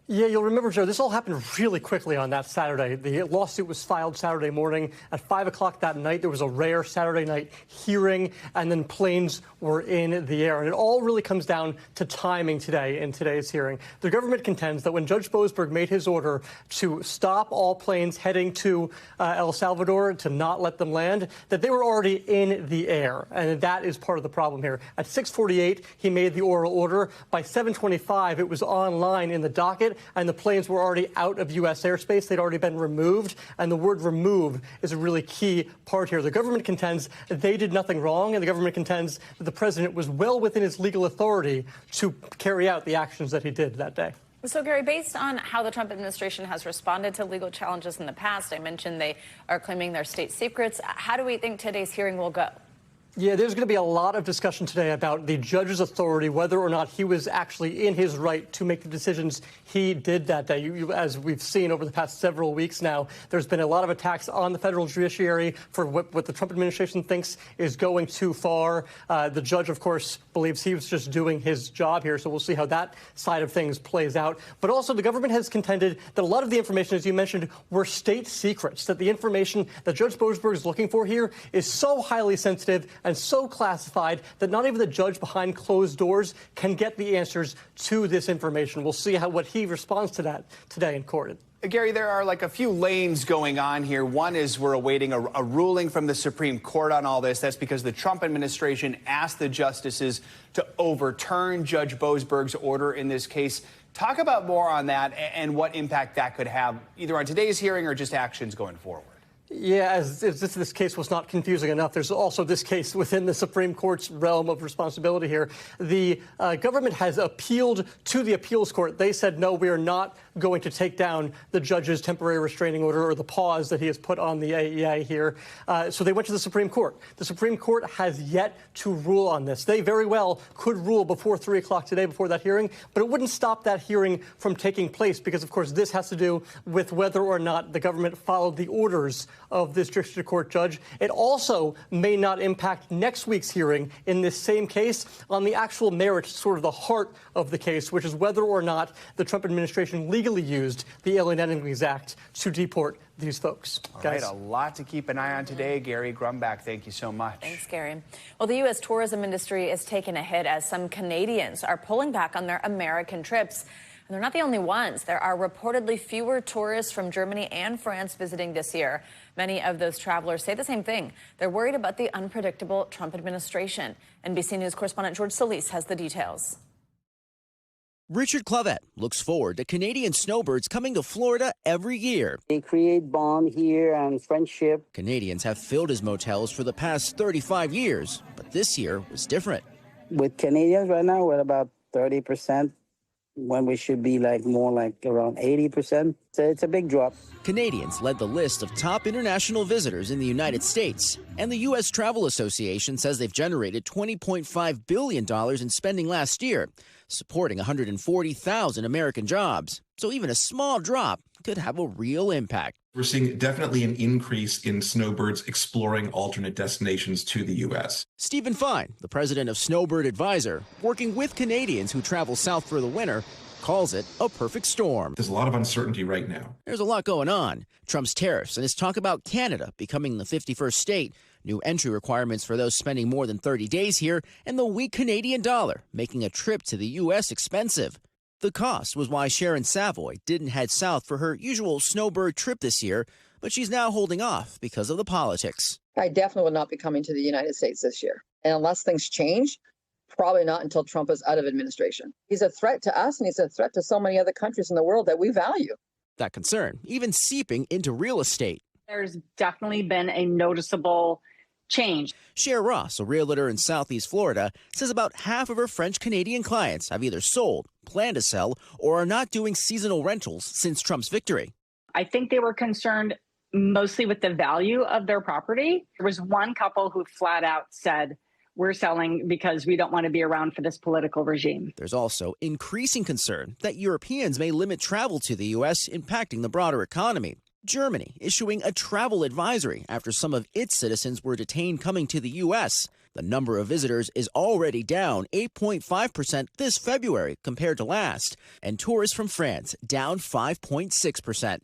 Yeah, you'll remember, Joe, this all happened really quickly on that Saturday. The lawsuit was filed Saturday morning. At 5 o'clock that night, there was a rare Saturday night hearing, and then planes were in the air. And it all really comes down to timing today in today's hearing. The government contends that when Judge Boasberg made his order to stop all planes heading to El Salvador, to not let them land, that they were already in the air. And that is part of the problem here. At 6:48, he made the oral order. By 7:25, it was online in the docket, and the planes were already out of U.S. airspace. They'd already been removed, and the word remove is a really key part here. The government contends that they did nothing wrong, and the government contends that the president was well within his legal authority to carry out the actions that he did that day. So, Gary, based on how the Trump administration has responded to legal challenges in the past, I mentioned they are claiming their state secrets. How do we think today's hearing will go? Yeah, there's going to be a lot of discussion today about the judge's authority, whether or not he was actually in his right to make the decisions he did that day. As we've seen over the past several weeks now, there's been a lot of attacks on the federal judiciary for what the Trump administration thinks is going too far. The judge, of course, believes he was just doing his job here, so we'll see how that side of things plays out. But also, the government has contended that a lot of the information, as you mentioned, were state secrets, that the information that Judge Boasberg is looking for here is so highly sensitive and so classified that not even the judge behind closed doors can get the answers to this information. We'll see what he responds to that today in court. Gary, there are like a few lanes going on here. One is we're awaiting a ruling from the Supreme Court on all this. That's because the Trump administration asked the justices to overturn Judge Boasberg's order in this case. Talk about more on that and what impact that could have either on today's hearing or just actions going forward. Yeah, as this case was not confusing enough, there's also this case within the Supreme Court's realm of responsibility here. The government has appealed to the appeals court. They said, no, we are not going to take down the judge's temporary restraining order or the pause that he has put on the AEA here. So they went to the Supreme Court. The Supreme Court has yet to rule on this. They very well could rule before 3 o'clock today, before that hearing, but it wouldn't stop that hearing from taking place because, of course, this has to do with whether or not the government followed the orders of this district court judge. It also may not impact next week's hearing in this same case on the actual merits, sort of the heart of the case, which is whether or not the Trump administration legally used the Alien Enemies Act to deport these folks. All right, a lot to keep an eye on today. Gary Grumbach, thank you so much. Thanks, Gary. Well, the U.S. tourism industry is taking a hit as some Canadians are pulling back on their American trips. And they're not the only ones. There are reportedly fewer tourists from Germany and France visiting this year. Many of those travelers say the same thing. They're worried about the unpredictable Trump administration. NBC News correspondent George Solis has the details. Richard Clavet looks forward to Canadian snowbirds coming to Florida every year. They create bond here and friendship. Canadians have filled his motels for the past 35 years, but this year was different. With Canadians right now, we're about 30%. When we should be more like around 80%. So it's a big drop. Canadians led the list of top international visitors in the United States. And the U.S. Travel Association says they've generated $20.5 billion in spending last year, supporting 140,000 American jobs. So even a small drop could have a real impact. We're seeing definitely an increase in snowbirds exploring alternate destinations to the U.S. Stephen Fine, the president of Snowbird Advisor, working with Canadians who travel south for the winter, calls it a perfect storm. There's a lot of uncertainty right now. There's a lot going on. Trump's tariffs and his talk about Canada becoming the 51st state, new entry requirements for those spending more than 30 days here, and the weak Canadian dollar, making a trip to the U.S. expensive. The cost was why Sharon Savoy didn't head south for her usual snowbird trip this year, but she's now holding off because of the politics. I definitely will not be coming to the United States this year. And unless things change, probably not until Trump is out of administration. He's a threat to us, and he's a threat to so many other countries in the world that we value. That concern even seeping into real estate. There's definitely been a noticeable change. Cher Ross, a realtor in Southeast Florida, says about half of her French-Canadian clients have either sold, plan to sell, or are not doing seasonal rentals since Trump's victory. I think they were concerned mostly with the value of their property. There was one couple who flat out said, we're selling because we don't want to be around for this political regime. There's also increasing concern that Europeans may limit travel to the U.S., impacting the broader economy. Germany issuing a travel advisory after some of its citizens were detained coming to the U.S. The number of visitors is already down 8.5% this February compared to last, and tourists from France down 5.6%.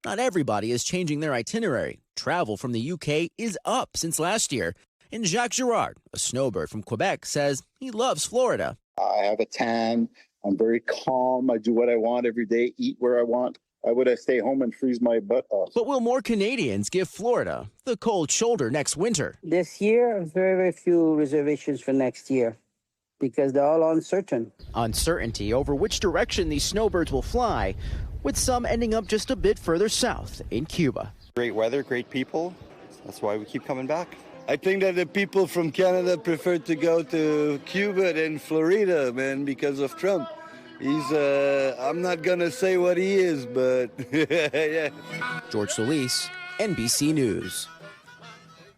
Not everybody is changing their itinerary. Travel from the UK is up since last year. And Jacques Girard, a snowbird from Quebec, says he loves Florida. I have a tan. I'm very calm. I do what I want every day, eat where I want. Why would I stay home and freeze my butt off? But will more Canadians give Florida the cold shoulder next winter? This year, very, very few reservations for next year because they're all uncertain. Uncertainty over which direction these snowbirds will fly, with some ending up just a bit further south in Cuba. Great weather, great people. That's why we keep coming back. I think that the people from Canada prefer to go to Cuba than Florida, man, because of Trump. He's, I'm not going to say what he is, but yeah. George Solis, NBC News.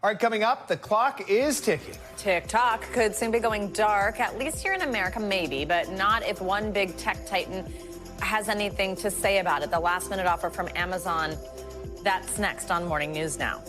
All right, coming up, the clock is ticking. TikTok could soon be going dark, at least here in America, maybe, but not if one big tech titan has anything to say about it. The last-minute offer from Amazon. That's next on Morning News Now.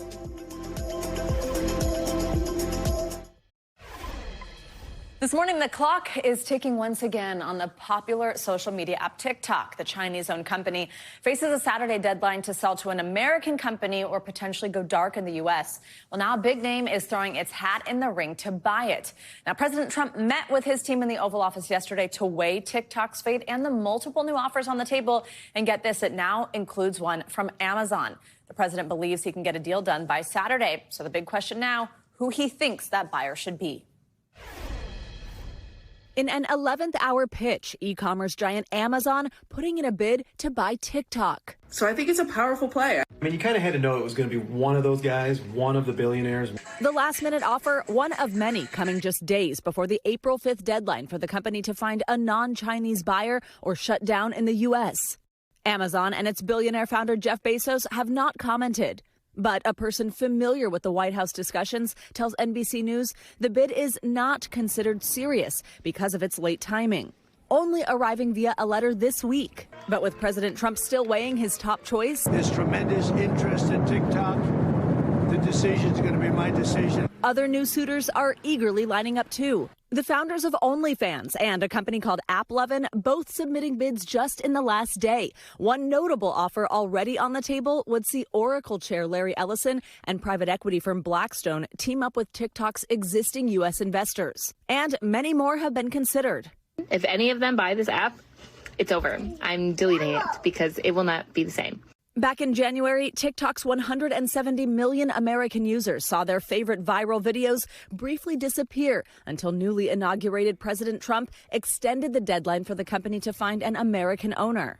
This morning, the clock is ticking once again on the popular social media app TikTok. The Chinese-owned company faces a Saturday deadline to sell to an American company or potentially go dark in the U.S. Well, now a big name is throwing its hat in the ring to buy it. Now, President Trump met with his team in the Oval Office yesterday to weigh TikTok's fate and the multiple new offers on the table. And get this, it now includes one from Amazon. The president believes he can get a deal done by Saturday. So the big question now, who he thinks that buyer should be. In an 11th hour pitch, e-commerce giant Amazon putting in a bid to buy TikTok. So I think it's a powerful play. I mean, you kind of had to know it was going to be one of those guys, one of the billionaires. The last minute offer, one of many, coming just days before the April 5th deadline for the company to find a non-Chinese buyer or shut down in the U.S. Amazon and its billionaire founder Jeff Bezos have not commented. But a person familiar with the White House discussions tells NBC News the bid is not considered serious because of its late timing, only arriving via a letter this week. But with President Trump still weighing his top choice, there's tremendous interest in TikTok. The decision's going to be my decision. Other new suitors are eagerly lining up too. The founders of OnlyFans and a company called AppLovin both submitting bids just in the last day. One notable offer already on the table would see Oracle chair Larry Ellison and private equity firm Blackstone team up with TikTok's existing U.S. investors. And many more have been considered. If any of them buy this app, it's over. I'm deleting it because it will not be the same. Back in January, TikTok's 170 million American users saw their favorite viral videos briefly disappear until newly inaugurated President Trump extended the deadline for the company to find an American owner.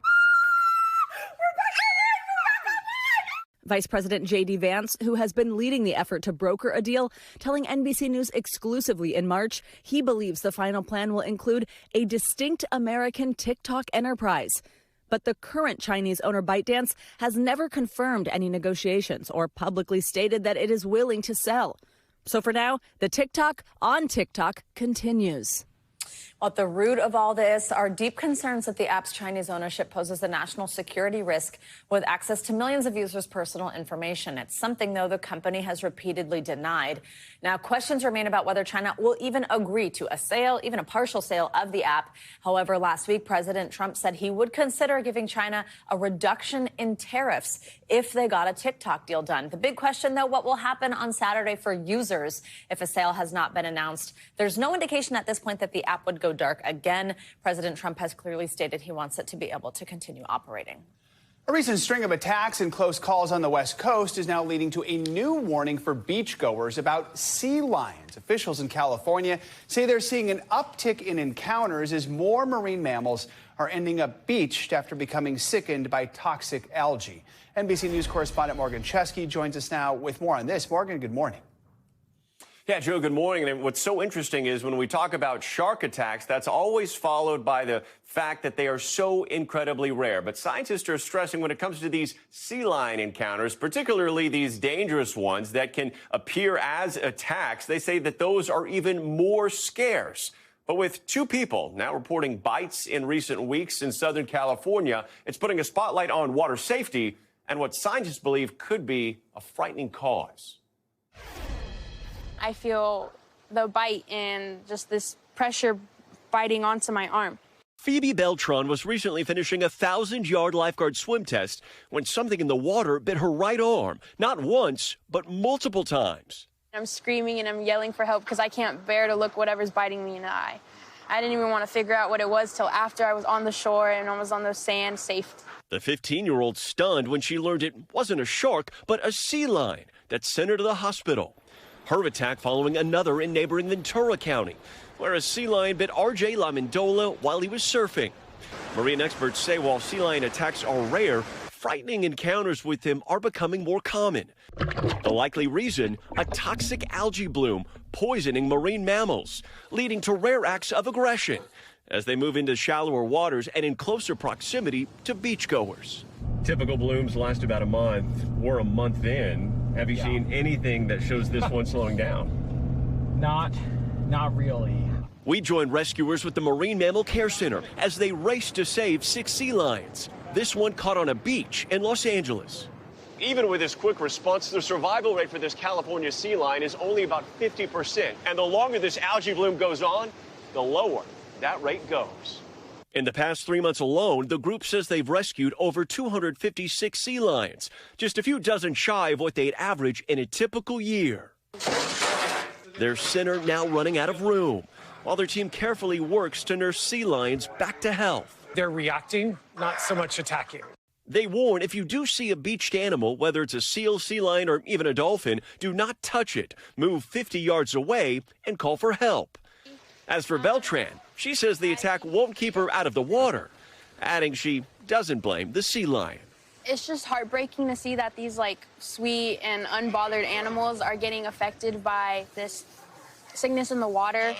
Vice President J.D. Vance, who has been leading the effort to broker a deal, telling NBC News exclusively in March he believes the final plan will include a distinct American TikTok enterprise. But the current Chinese owner ByteDance has never confirmed any negotiations or publicly stated that it is willing to sell. So for now, the TikTok on TikTok continues. At the root of all this are deep concerns that the app's Chinese ownership poses a national security risk with access to millions of users' personal information. It's something, though, the company has repeatedly denied. Now, questions remain about whether China will even agree to a sale, even a partial sale of the app. However, last week, President Trump said he would consider giving China a reduction in tariffs if they got a TikTok deal done. The big question, though, what will happen on Saturday for users if a sale has not been announced? There's no indication at this point that the app would go dark again. President Trump has clearly stated he wants it to be able to continue operating. A recent string of attacks and close calls on the West Coast is now leading to a new warning for beachgoers about sea lions. Officials in California say they're seeing an uptick in encounters as more marine mammals are ending up beached after becoming sickened by toxic algae. NBC News correspondent Morgan Chesky joins us now with more on this. Morgan, good morning. Yeah, Joe, good morning. And what's so interesting is when we talk about shark attacks, that's always followed by the fact that they are so incredibly rare. But scientists are stressing when it comes to these sea lion encounters, particularly these dangerous ones that can appear as attacks, they say that those are even more scarce. But with two people now reporting bites in recent weeks in Southern California, it's putting a spotlight on water safety and what scientists believe could be a frightening cause. I feel the bite and just this pressure biting onto my arm. Phoebe Beltran was recently finishing a 1,000-yard lifeguard swim test when something in the water bit her right arm, not once, but multiple times. I'm screaming and I'm yelling for help because I can't bear to look whatever's biting me in the eye. I didn't even want to figure out what it was till after I was on the shore and I was on the sand safe. The 15-year-old stunned when she learned it wasn't a shark, but a sea lion that sent her to the hospital. Her attack following another in neighboring Ventura County, where a sea lion bit R.J. LaMendola while he was surfing. Marine experts say while sea lion attacks are rare, frightening encounters with them are becoming more common. The likely reason, a toxic algae bloom poisoning marine mammals, leading to rare acts of aggression as they move into shallower waters and in closer proximity to beachgoers. Typical blooms last about a month. We're a month in. Have you seen anything that shows this one slowing down? Not really. We joined rescuers with the Marine Mammal Care Center as they raced to save 6 sea lions. This one caught on a beach in Los Angeles. Even with this quick response, the survival rate for this California sea lion is only about 50%. And the longer this algae bloom goes on, the lower that rate goes. In the past 3 months alone, the group says they've rescued over 256 sea lions, just a few dozen shy of what they'd average in a typical year. Their center now running out of room, while their team carefully works to nurse sea lions back to health. They're reacting, not so much attacking. They warn if you do see a beached animal, whether it's a seal, sea lion, or even a dolphin, do not touch it. Move 50 yards away and call for help. As for Beltran, she says the attack won't keep her out of the water, adding she doesn't blame the sea lion. It's just heartbreaking to see that these sweet and unbothered animals are getting affected by this sickness in the water.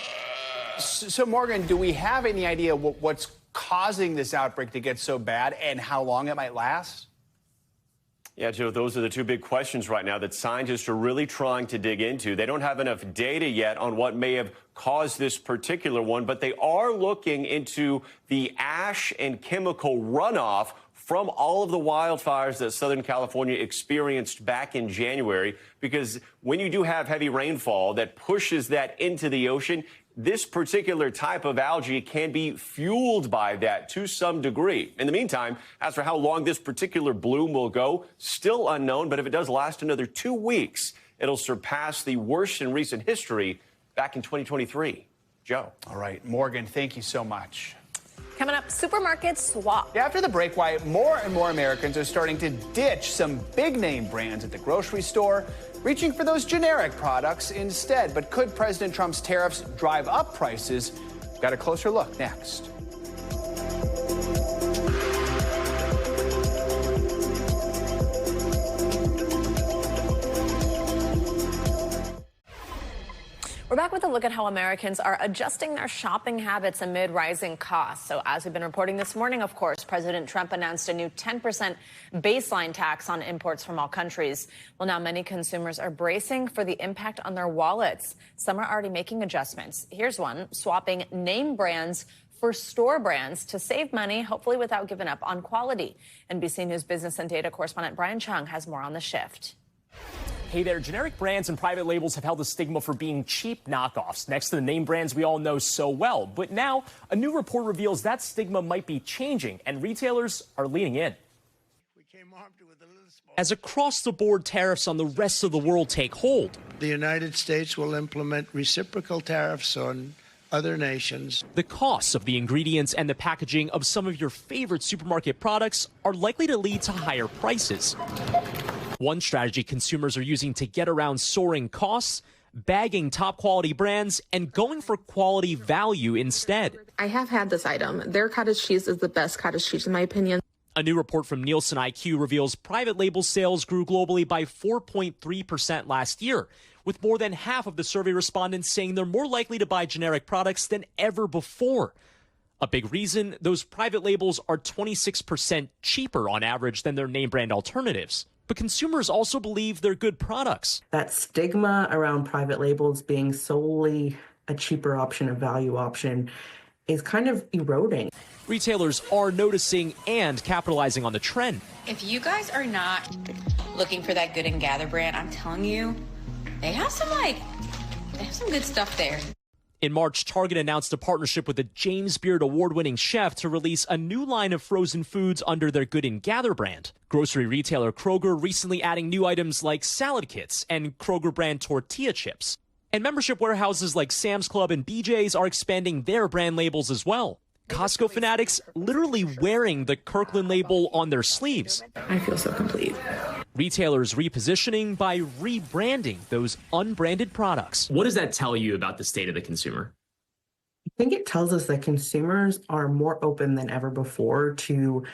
So Morgan, do we have any idea what's causing this outbreak to get so bad and how long it might last? Yeah, Joe, those are the two big questions right now that scientists are really trying to dig into. They don't have enough data yet on what may have caused this particular one, but they are looking into the ash and chemical runoff from all of the wildfires that Southern California experienced back in January, because when you do have heavy rainfall that pushes that into the ocean, this particular type of algae can be fueled by that to some degree. In the meantime, as for how long this particular bloom will go, still unknown, but if it does last another 2 weeks, it'll surpass the worst in recent history back in 2023. Joe. All right, Morgan, thank you so much. Coming up, supermarket swap. After the break, why more and more Americans are starting to ditch some big-name brands at the grocery store, reaching for those generic products instead. But could President Trump's tariffs drive up prices? We've got a closer look next. We're back with a look at how Americans are adjusting their shopping habits amid rising costs. So as we've been reporting this morning, of course, President Trump announced a new 10% baseline tax on imports from all countries. Well, now many consumers are bracing for the impact on their wallets. Some are already making adjustments. Here's one, swapping name brands for store brands to save money, hopefully without giving up on quality. NBC News business and data correspondent Brian Chung has more on the shift. Hey there, generic brands and private labels have held a stigma for being cheap knockoffs next to the name brands we all know so well. But now, a new report reveals that stigma might be changing, and retailers are leaning in. As across-the-board tariffs on the rest of the world take hold, The United States will implement reciprocal tariffs on other nations. the costs of the ingredients and the packaging of some of your favorite supermarket products are likely to lead to higher prices. One strategy consumers are using to get around soaring costs, bagging top-quality brands and going for quality value instead. I have had this item. Their cottage cheese is the best cottage cheese, in my opinion. A new report from Nielsen IQ reveals private label sales grew globally by 4.3% last year, with more than half of the survey respondents saying they're more likely to buy generic products than ever before. A big reason, those private labels are 26% cheaper on average than their name brand alternatives. But consumers also believe they're good products. That stigma around private labels being solely a cheaper option, a value option, is kind of eroding. Retailers are noticing and capitalizing on the trend. If you guys are not looking for that Good and Gather brand, I'm telling you, they have some good stuff there. In March, Target announced a partnership with a James Beard award-winning chef to release a new line of frozen foods under their Good and Gather brand. Grocery retailer Kroger recently adding new items like salad kits and Kroger brand tortilla chips. And membership warehouses like Sam's Club and BJ's are expanding their brand labels as well. Costco fanatics literally wearing the Kirkland label on their sleeves. I feel so complete. Retailers repositioning by rebranding those unbranded products. What does that tell you about the state of the consumer? I think it tells us that consumers are more open than ever before to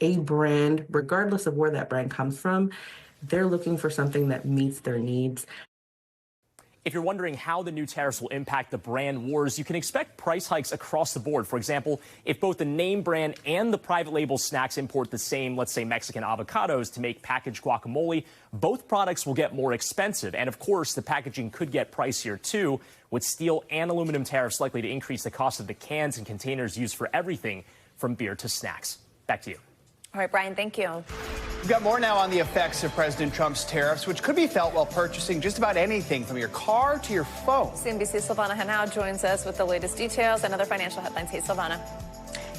a brand, regardless of where that brand comes from. They're looking for something that meets their needs. If you're wondering how the new tariffs will impact the brand wars, you can expect price hikes across the board. For example, if both the name brand and the private label snacks import the same, let's say, Mexican avocados to make packaged guacamole, both products will get more expensive. And of course, the packaging could get pricier too, with steel and aluminum tariffs likely to increase the cost of the cans and containers used for everything from beer to snacks. Back to you. All right, Brian, thank you. We've got more now on the effects of President Trump's tariffs, which could be felt while purchasing just about anything from your car to your phone. CNBC's Silvana Henao joins us with the latest details and other financial headlines. Hey, Silvana.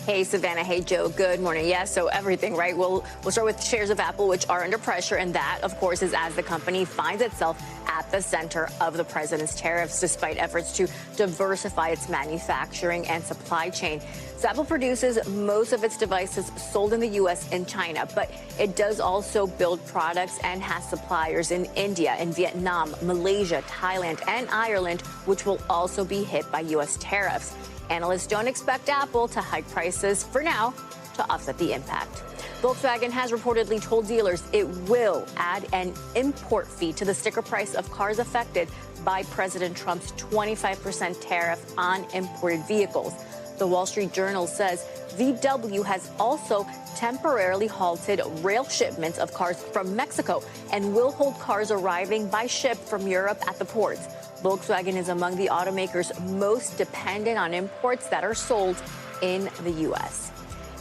Hey, Savannah. Hey, Joe. Good morning. Yes, so everything, right? We'll start with shares of Apple, which are under pressure. And that, of course, is as the company finds itself at the center of the president's tariffs, despite efforts to diversify its manufacturing and supply chain. So Apple produces most of its devices sold in the U.S. and China, but it does also build products and has suppliers in India, in Vietnam, Malaysia, Thailand, and Ireland, which will also be hit by U.S. tariffs. Analysts don't expect Apple to hike prices for now to offset the impact. Volkswagen has reportedly told dealers it will add an import fee to the sticker price of cars affected by President Trump's 25% tariff on imported vehicles. The Wall Street Journal says VW has also temporarily halted rail shipments of cars from Mexico and will hold cars arriving by ship from Europe at the ports. Volkswagen is among the automakers most dependent on imports that are sold in the U.S.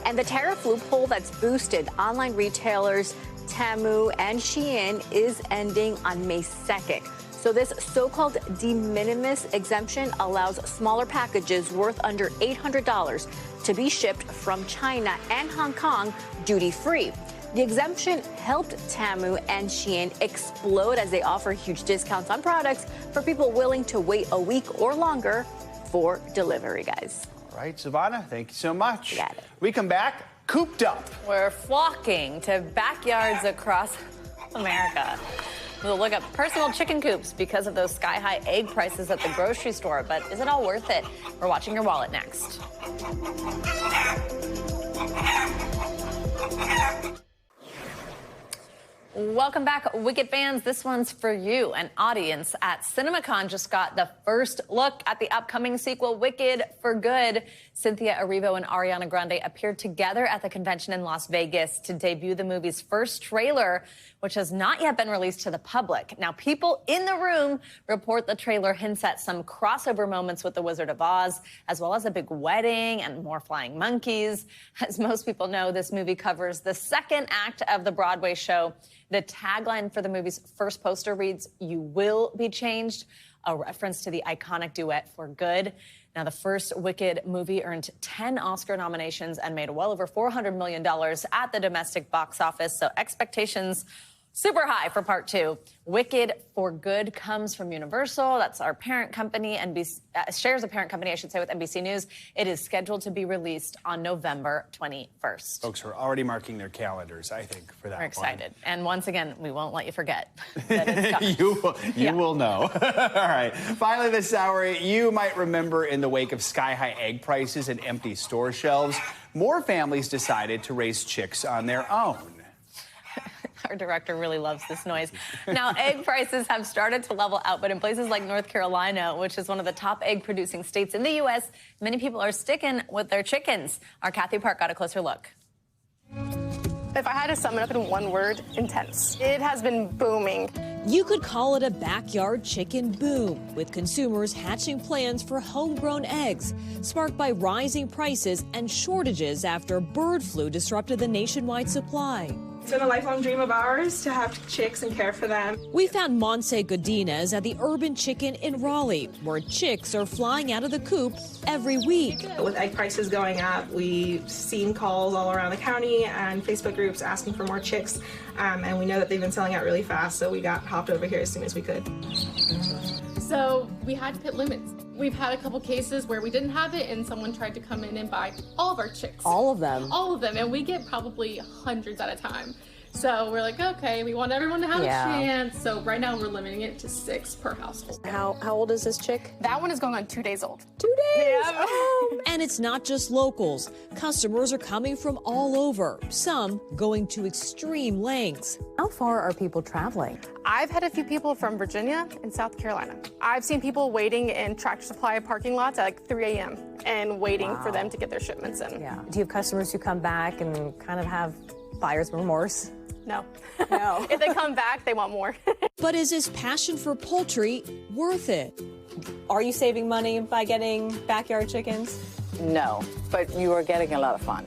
And the tariff loophole that's boosted online retailers Temu and Shein is ending on May 2nd. So this so-called de minimis exemption allows smaller packages worth under $800 to be shipped from China and Hong Kong duty-free. The exemption helped Temu and Shein explode as they offer huge discounts on products for people willing to wait a week or longer for delivery, guys. All right, Savannah, thank you so much. You got it. We come back cooped up. We're flocking to backyards across America. We'll look at personal chicken coops because of those sky-high egg prices at the grocery store. But is it all worth it? We're watching your wallet next. Welcome back, Wicked fans. This one's for you. An audience at CinemaCon just got the first look at the upcoming sequel, Wicked for Good. Cynthia Erivo and Ariana Grande appeared together at the convention in Las Vegas to debut the movie's first trailer, which has not yet been released to the public. Now, people in the room report the trailer hints at some crossover moments with The Wizard of Oz, as well as a big wedding and more flying monkeys. As most people know, this movie covers the second act of the Broadway show. The tagline for the movie's first poster reads, "You will be changed," a reference to the iconic duet For Good. Now, the first Wicked movie earned 10 Oscar nominations and made well over $400 million at the domestic box office, so expectations super high for part two. Wicked for Good comes from Universal. That's our parent company, shares a parent company, I should say, with NBC News. It is scheduled to be released on November 21st. Folks are already marking their calendars, I think, for that. We're excited. And once again, we won't let you forget that it's coming. You will know. All right. Finally this hour, you might remember in the wake of sky-high egg prices and empty store shelves, more families decided to raise chicks on their own. Our director really loves this noise. Now, egg prices have started to level out, but in places like North Carolina, which is one of the top egg-producing states in the U.S., many people are sticking with their chickens. Our Kathy Park got a closer look. If I had to sum it up in one word, intense. It has been booming. You could call it a backyard chicken boom, with consumers hatching plans for homegrown eggs, sparked by rising prices and shortages after bird flu disrupted the nationwide supply. It's been a lifelong dream of ours to have chicks and care for them. We found Monse Godinez at the Urban Chicken in Raleigh, where chicks are flying out of the coop every week. With egg prices going up, we've seen calls all around the county and Facebook groups asking for more chicks, and we know that they've been selling out really fast, so we hopped over here as soon as we could. So we had to put limits. We've had a couple cases where we didn't have it and someone tried to come in and buy all of our chicks. All of them? All of them, and we get probably hundreds at a time. So we're like, okay, we want everyone to have a chance. So right now we're limiting it to 6 per household. How old is this chick? That one is going on 2 days old. 2 days? Yeah. Oh. And it's not just locals. Customers are coming from all over, some going to extreme lengths. How far are people traveling? I've had a few people from Virginia and South Carolina. I've seen people waiting in Tractor Supply parking lots at like 3 a.m. and waiting for them to get their shipments in. Yeah. Do you have customers who come back and kind of have buyer's remorse? No. No. If they come back, they want more. But is his passion for poultry worth it? Are you saving money by getting backyard chickens? No, but you are getting a lot of fun,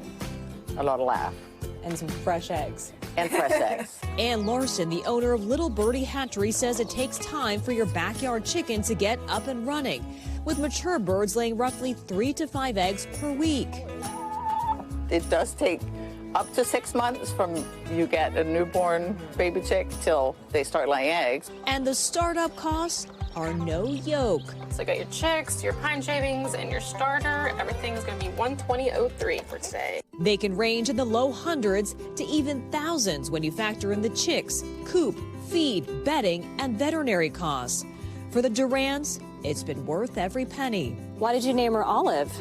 a lot of laugh. And some fresh eggs. And fresh eggs. Ann Larson, the owner of Little Birdie Hatchery, says it takes time for your backyard chicken to get up and running, with mature birds laying roughly 3 to 5 eggs per week. It does take up to 6 months from you get a newborn baby chick till they start laying eggs. And the startup costs are no yoke. So you got your chicks, your pine shavings, and your starter. Everything's going to be $120.03 for today. They can range in the low hundreds to even thousands when you factor in the chicks, coop, feed, bedding, and veterinary costs. For the Durans, it's been worth every penny. Why did you name her Olive?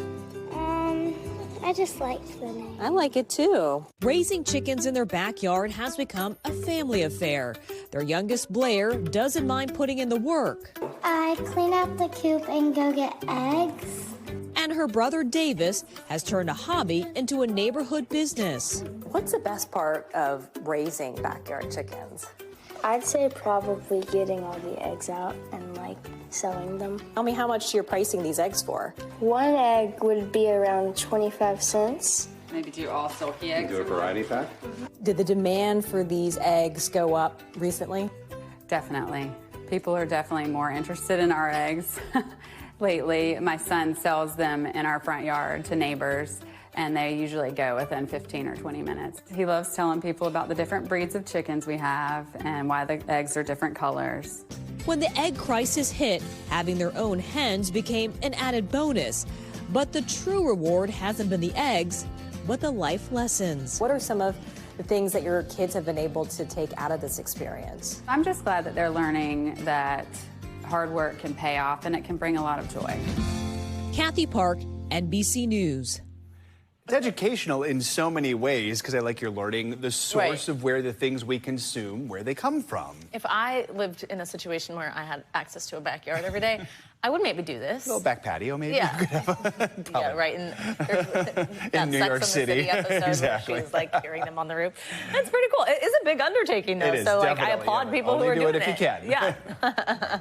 I just liked the name. I like it too. Raising chickens in their backyard has become a family affair. Their youngest, Blair, doesn't mind putting in the work. I clean out the coop and go get eggs. And her brother, Davis, has turned a hobby into a neighborhood business. What's the best part of raising backyard chickens? I'd say probably getting all the eggs out and selling them. Tell me how much you're pricing these eggs for. 1 egg would be around 25 cents. Maybe do all silky eggs. Do a variety pack? Did the demand for these eggs go up recently? Definitely. People are definitely more interested in our eggs lately. My son sells them in our front yard to neighbors, and they usually go within 15 or 20 minutes. He loves telling people about the different breeds of chickens we have and why the eggs are different colors. When the egg crisis hit, having their own hens became an added bonus. But the true reward hasn't been the eggs, but the life lessons. What are some of the things that your kids have been able to take out of this experience? I'm just glad that they're learning that hard work can pay off and it can bring a lot of joy. Kathy Park, NBC News. It's educational in so many ways because I like you're learning the source of where the things we consume, where they come from. If I lived in a situation where I had access to a backyard every day, I would maybe do this. A little back patio, maybe. Yeah. You could have Yeah, right. in New York City. Episode Exactly. where she's like carrying them on the roof. That's pretty cool. It is a big undertaking, though. It is, so like, I definitely, applaud people who are Only doing do it if you can. Yeah.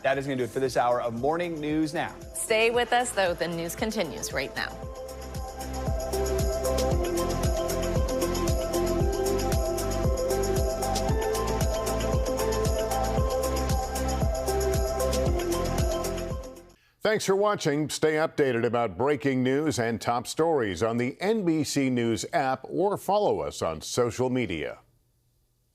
That is going to do it for this hour of Morning News Now. Stay with us, though. The news continues right now. Thanks for watching. Stay updated about breaking news and top stories on the NBC News app or follow us on social media.